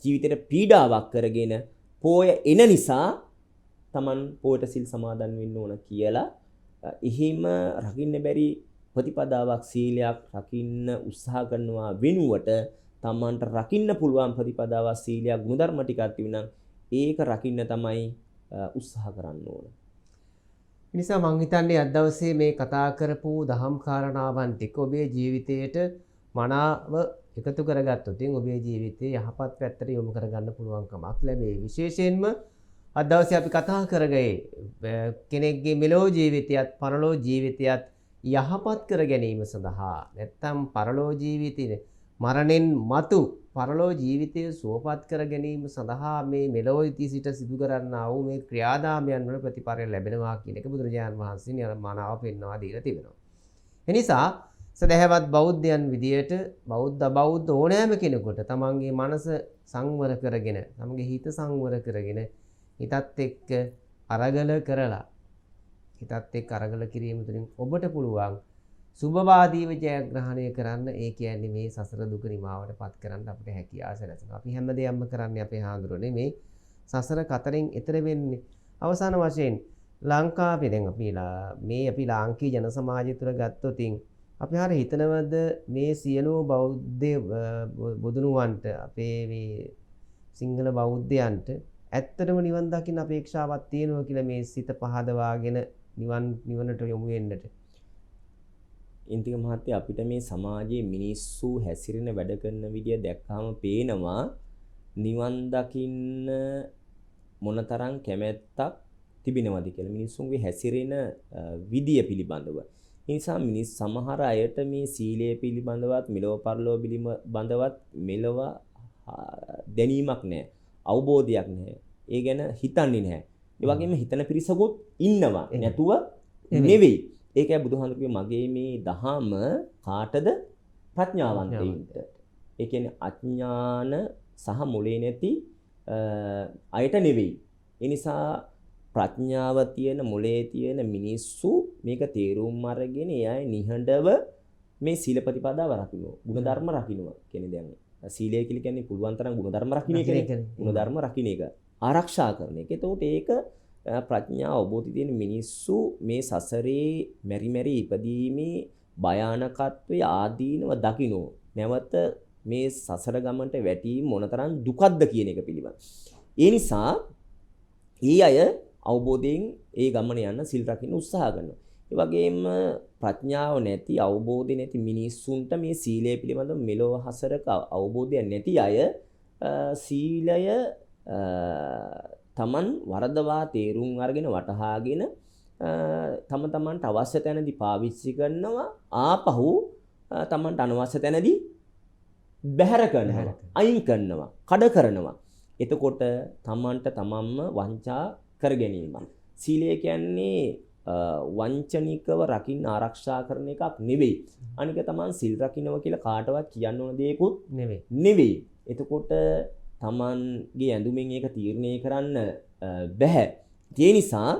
ජීවිතේට පීඩාවක් කරගෙන පෝය එන නිසා Taman පොයට සිල් සමාදන් වෙන්න ඕන කියලා එහෙම රකින්න බැරි ප්‍රතිපදාවක් සීලයක් රකින්න උත්සාහ කරනවා වෙනුවට Tamanට රකින්න පුළුවන් ප්‍රතිපදාවක් සීලයක් ගුණධර්ම ටිකක් තිබුණා ඒක රකින්න තමයි උත්සාහ කරන්න ඕන. නිසා මං හිතන්නේ අද දවසේ මේ කතා කරපු දහම් කාරණාවන් ටික ඔබේ ජීවිතයට මනාව එකතු කරගත්තොත් ඔබේ ජීවිතේ යහපත් පැත්තට යොමු කරගන්න පුළුවන්කමක් ලැබේ. විශේෂයෙන්ම අද දවසේ අපි කතා කරගයේ කෙනෙක්ගේ මෙලෝ ජීවිතයත් පරලෝ ජීවිතයත් යහපත් කර ගැනීම සඳහා නැත්නම් පරලෝ ජීවිතේ මරණයෙන් මතු පරලෝ ජීවිතය සුවපත් කර ගැනීම සඳහා මේ මෙලොව ඉති සිට සිදු කරන්නා වූ මේ ක්‍රියාදාමයන් වල ප්‍රතිඵල ලැබෙනවා කියන එක බුදුරජාණන් වහන්සේ මනාව පෙන්වා දීලා තිබෙනවා. එනිසා සදහැවත් බෞද්ධයන් විදියට බෞද්ධ ඕනෑම කෙනෙකුට තමන්ගේ මනස සංවර කරගෙන, තමන්ගේ හිත සංවර කරගෙන හිතත් එක්ක අරගල කරලා හිතත් එක්ක අරගල කිරීම තුළින් ඔබට පුළුවන් සුභවාදීව ජයග්‍රහණය කරන්න. ඒ කියන්නේ මේ සසර දුක නිමාවට පත් කරන්න අපිට හැකියාව සැලසෙනවා. අපි හැමදේම කරන්නේ අපේ හාඳුරනේ මේ සසර කතරෙන් එතර වෙන්නේ. අවසාන වශයෙන් ලංකාවේ දැන් අපි ලාංකීය ජන සමාජය තුළ ගත්තොත් අපි හරිය හිතනවද මේ සියලු බෞද්ධ බුදුනුවන්ට අපේ මේ සිංහල බෞද්ධයන්ට ඇත්තටම නිවන් දකින්න අපේක්ෂාවක් තියෙනවා කියලා මේ සිත පහදවාගෙන නිවනට යොමු වෙන්නට? ඉන්තික මහත්තයා අපිට මේ සමාජයේ මිනිස්සු හැසිරෙන වැඩ කරන විදිය දැක්කම පේනවා නිවන් දකින්න මොනතරම් කැමැත්තක් තිබෙනවද කියලා මිනිස්සුන්ගේ හැසිරෙන විදිය පිළිබඳව. ඒ නිසා සමහර අයට මේ සීලය පිළිබඳවත් මෙලොව පරලොව පිළිබඳවත් මෙලොව දැනීමක් නැහැ. අවබෝධයක් නැහැ. ඒ ගැන හිතන්නේ නැහැ. ඒ වගේම හිතන පිරිසකුත් ඉන්නවා. නැතුව නෙවෙයි. ඒකයි බුදුහාමුදුරුවෝ මගේ මේ දහම කාටද ප්‍රඥාවන්තයින්ට. ඒ කියන්නේ අඥාන සහ මොලේ නැති අයට නෙවෙයි. ඒ නිසා ප්‍රඥාව තියෙන මොලේ තියෙන මිනිස්සු මේක තේරුම් අරගෙන ඒ අය නිහඬව මේ සීල ප්‍රතිපදාව රකින්නවා. ගුණධර්ම රකින්නවා. කියන්නේ දැන් සීලය කියලා කියන්නේ පුළුවන් තරම් ගුණධර්ම රකින්න එකනේ. ගුණධර්ම රකින්න එක ආරක්ෂා කරන එක. ඒතකොට ඒක ප්‍රඥා අවබෝධය තියෙන මිනිස්සු මේ සසරේ මෙරි ඉපදීමේ භයානකත්වය ආදීනව දකින්නෝ. නැවත මේ සසර ගමනට වැටීම මොනතරම් දුකක්ද කියන එක පිළිබඳ. ඒ නිසා ඊ අය අවබෝධයෙන් ඒ ගමන යන සිල් රකින්න උත්සාහ කරනවා. ඒ වගේම ප්‍රඥාව නැති අවබෝධය නැති මිනිස්සුන්ට මේ සීලය පිළිබඳව මෙලොව හසරක අවබෝධයක් නැති අය සීලය තමන් වරදවා තේරුම් අරගෙන වටහාගෙන තම තමන්ට අවශ්‍ය තැනදී පාවිච්චි කරනවා ආපහු තමන්ට අනවශ්‍ය තැනදී බැහැර කරනවා අයින් කරනවා කඩ කරනවා එතකොට තමන්ට තමන්ම වංචා කර ගැනීම සීලය කියන්නේ වංචනිකව රකින්න ආරක්ෂා කරන එකක් නෙවෙයි අනික තමන් සිල් රකින්නවා කියලා කාටවත් කියන්න ඕන දෙයක්වත් නෙවෙයි එතකොට තමන්ගේ ඇඳුමින් ඒක තීරණය කරන්න බැහැ ඒ නිසා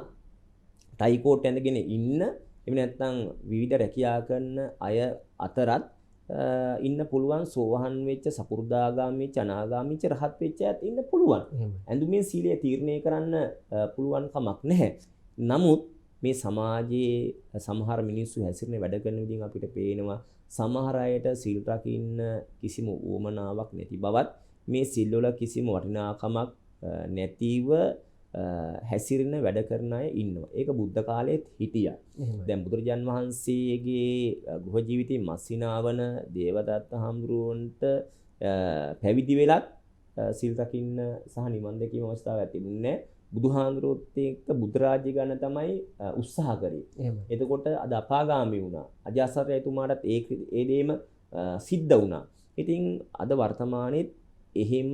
ටයි කෝට් ඇඳගෙන ඉන්න එහෙම නැත්නම් විවිධ රැකියා කරන අය අතරත් ඉන්න පුළුවන් සෝවහන් වෙච්ච සකු르දාගාමී වෙච්ච අනාගාමී වෙච්ච රහත් වෙච්ච අයත් ඉන්න පුළුවන්. ඇඳුමින් සීලය තීරණය කරන්න පුළුවන් කමක් නැහැ. නමුත් මේ සමාජයේ සමහර මිනිස්සු හැසිරෙන වැඩ කරන විදිහින් අපිට පේනවා සමහර අයට සීල් රකින්න කිසිම උවමනාවක් නැති බවත් මේ සිල් වල කිසිම වටිනාකමක් නැතිව හැසිරෙන වැඩ කරන අය ඉන්නවා. ඒක බුද්ධ කාලයේත් හිටියා. දැන් බුදුරජාන් වහන්සේගේ ගෘහ ජීවිතයේ මස්සිනාවන දේවදත්ත හාමුදුරුවන්ට පැවිදි වෙලත් සිල් රකින්න සහ නිවන් දැකීම අවස්ථාවක් තිබුණේ නැහැ. බුදුහාඳුරොත් එක්ක බුද්ධරාජ්‍ය ගන්න තමයි උත්සාහ කරේ. එතකොට අද අපාගාමී වුණා. අජාසත් රජතුමාටත් ඒ දෙයම සිද්ධ වුණා. ඉතින් අද වර්තමානයේත් එහෙම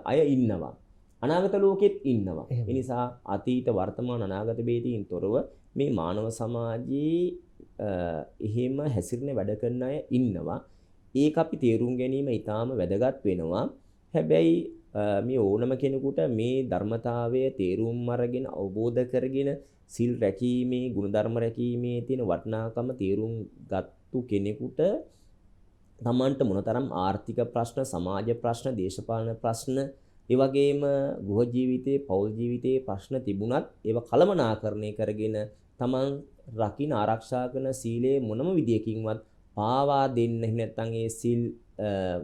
අය ඉන්නවා. අනාගත ලෝකෙත් ඉන්නවා. ඒ නිසා අතීත වර්තමාන අනාගත ભેදයෙන් තොරව මේ මානව සමාජයේ එහෙම හැසිරෙන වැඩ කරන අය ඉන්නවා. ඒක අපි තේරුම් ගැනීම ඉතාම වැදගත් වෙනවා. හැබැයි මේ ඕනම කෙනෙකුට මේ ධර්මතාවය තේරුම් අරගෙන අවබෝධ කරගෙන සිල් රැකීමේ ගුණධර්ම රැකීමේ තියෙන වටිනාකම තේරුම් ගත්තු කෙනෙකුට තමන්ට මොනතරම් ආර්ථික ප්‍රශ්න, සමාජ ප්‍රශ්න, දේශපාලන ප්‍රශ්න, ඒ වගේම ගෘහ ජීවිතයේ, පෞල් ජීවිතයේ ප්‍රශ්න තිබුණත් ඒවා කළමනාකරණය කරගෙන තමන් රකින්න ආරක්ෂා කරන සීලය මොනම විදියකින්වත් පාවා දෙන්න එහෙම නැත්නම් ඒ සිල්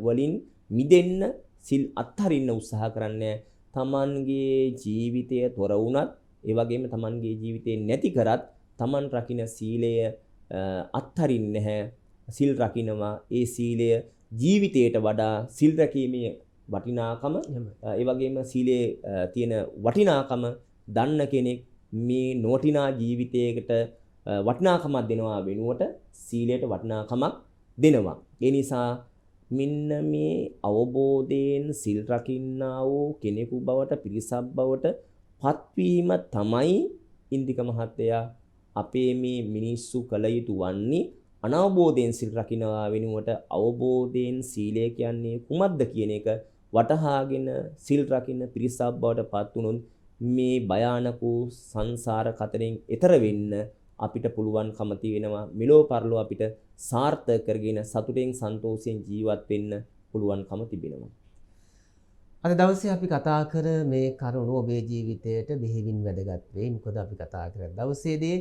වලින් මිදෙන්න සිල් අත්හරින්න උත්සාහ කරන්නේ තමන්ගේ ජීවිතය තොර වුණත් ඒ වගේම තමන්ගේ ජීවිතේ නැති කරත් තමන් රකින්න සීලය අත්හරින්නේ නැහැ. සිල් රකින්නවා ඒ සීලය ජීවිතයට වඩා සිල් රැකීමේ වටිනාකම ඒ වගේම සීලේ තියෙන වටිනාකම දන්න කෙනෙක් මේ නොවටිනා ජීවිතයකට වටිනාකමක් දෙනවා වෙනුවට සීලයට වටිනාකමක් දෙනවා. ඒ නිසා මෙන්න මේ අවබෝධයෙන් සිල් රකින්නා වූ කෙනෙකු බවට පිරිසක් බවට පත්වීම තමයි ඉන්දික මහත්තයා අපේ මේ මිනිස්සු කළ යුතු වන්නේ. අනවබෝධයෙන් සිල් රකින්නවා වෙනුවට අවබෝධයෙන් සීලය කියන්නේ කුමක්ද කියන එක වටහාගෙන සිල් රකින්න පිරිසක් බවට පත් වුණොත් මේ භයානක සංසාර කතරෙන් එතර වෙන්න අපිට පුළුවන්කම තියෙනවා. මෙලෝ පරලෝ අපිට සාර්ථක කරගෙන සතුටෙන් සන්තෝෂයෙන් ජීවත් වෙන්න පුළුවන්කම තිබෙනවා. අද දවසේ අපි කතා කර මේ කරුණ ඔබේ ජීවිතයට බෙහෙවින් වැදගත් වෙයි. මොකද අපි කතා කරන දවසේදී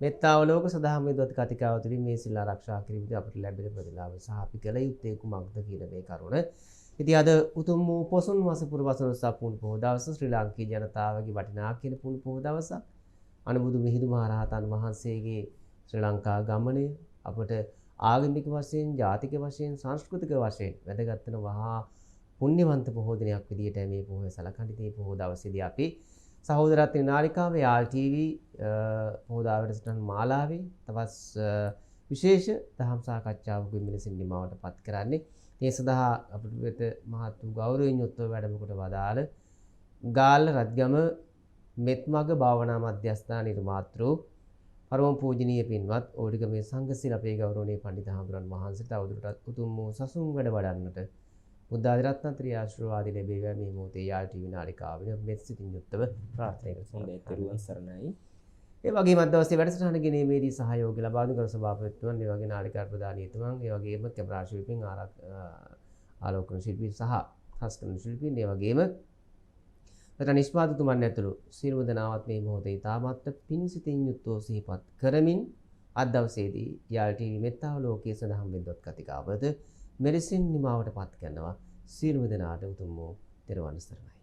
මෙත්තාවලෝක සදාහමෙද්වත් කතිකාව තුළින් මේ සිල් ආරක්ෂා කිරීමේදී අපිට ලැබෙන ප්‍රතිලාභ සහ අපි කළ යුත්තේ කුමක්ද කියන මේ කරුණ. ඉතින් අද උතුම් වූ පොසොන් මාස පුරවසන සපුන් පොහොය දවස ශ්‍රී ලාංකීය ජනතාවගේ වටිනා කියන පුණු පොහොය දවසක්. අනුබුදු මිහිඳු මහරහතන් වහන්සේගේ ශ්‍රී ලංකා ගමනය අපට ආගමික වශයෙන්, ජාතික වශයෙන්, සංස්කෘතික වශයෙන් වැදගත් වෙන වහා පුණ්‍යවන්ත පොහොය දිනයක් විදියට මේ පොහොය සලකන්නේ. මේ පොහොය දවසේදී අපි සහෝදරත්ව නාලිකාවේ RTV පොහොය වැඩසටහන් මාලාවේ තවත් විශේෂ දහම් සාකච්ඡාවක මෙලෙසින් නිමවට පත් කරන්නේ. මේ සඳහා අපිට වෙත මහත් වූ ගෞරවයෙන් යුක්තව වැඩම කොට වදාළ ගාල්ල රත්ගම මෙත්මග භාවනා මධ්‍යස්ථාන නිර්මාතෘ පරම පූජනීය පින්වත් ඕඩිගමේ සංඝසිල් අපේ ගෞරවනීය පඬිතු හාමුදුරන් වහන්සේට අවුරුද්දට උතුම් වූ සසුන් වැඩ වඩන්නට බුද්ධ ආදී රත්නත්‍රි ආශිර්වාද ලැබේවා. මේ මොහොතේ RTV නාලිකාවේ මෙත් සිතින් යුක්තව ප්‍රාර්ථනා කරනවා. තෙරුවන් සරණයි. ඒ වගේම අද දවසේ වැඩසටහන ගෙනීමේදී සහයෝගය ලබා දුන් ගරු සභාපතිතුමන්, ඒ වගේ නාලිකා ප්‍රධානීතුමන්, ඒ වගේම කැමරා ශිල්පීන්, ආලෝකන ශිල්පීන් සහ හස්කරන ශිල්පීන්, ඒ වගේම නිෂ්පාදකතුමන් ඇතුළු සියලුම දෙනාවත් මේ මොහොතේ තාමත් පින් සිතින් යුක්තව සිහිපත් කරමින් අද දවසේදී RTV මෙත්තාවලෝකයේ සඳහන් වෙද්දොත් කතිකාවත මෙලෙසින් නිමාවට පත් කරනවා. සියලුම දෙනාට උතුම් වූ තෙරුවන් සරණයි.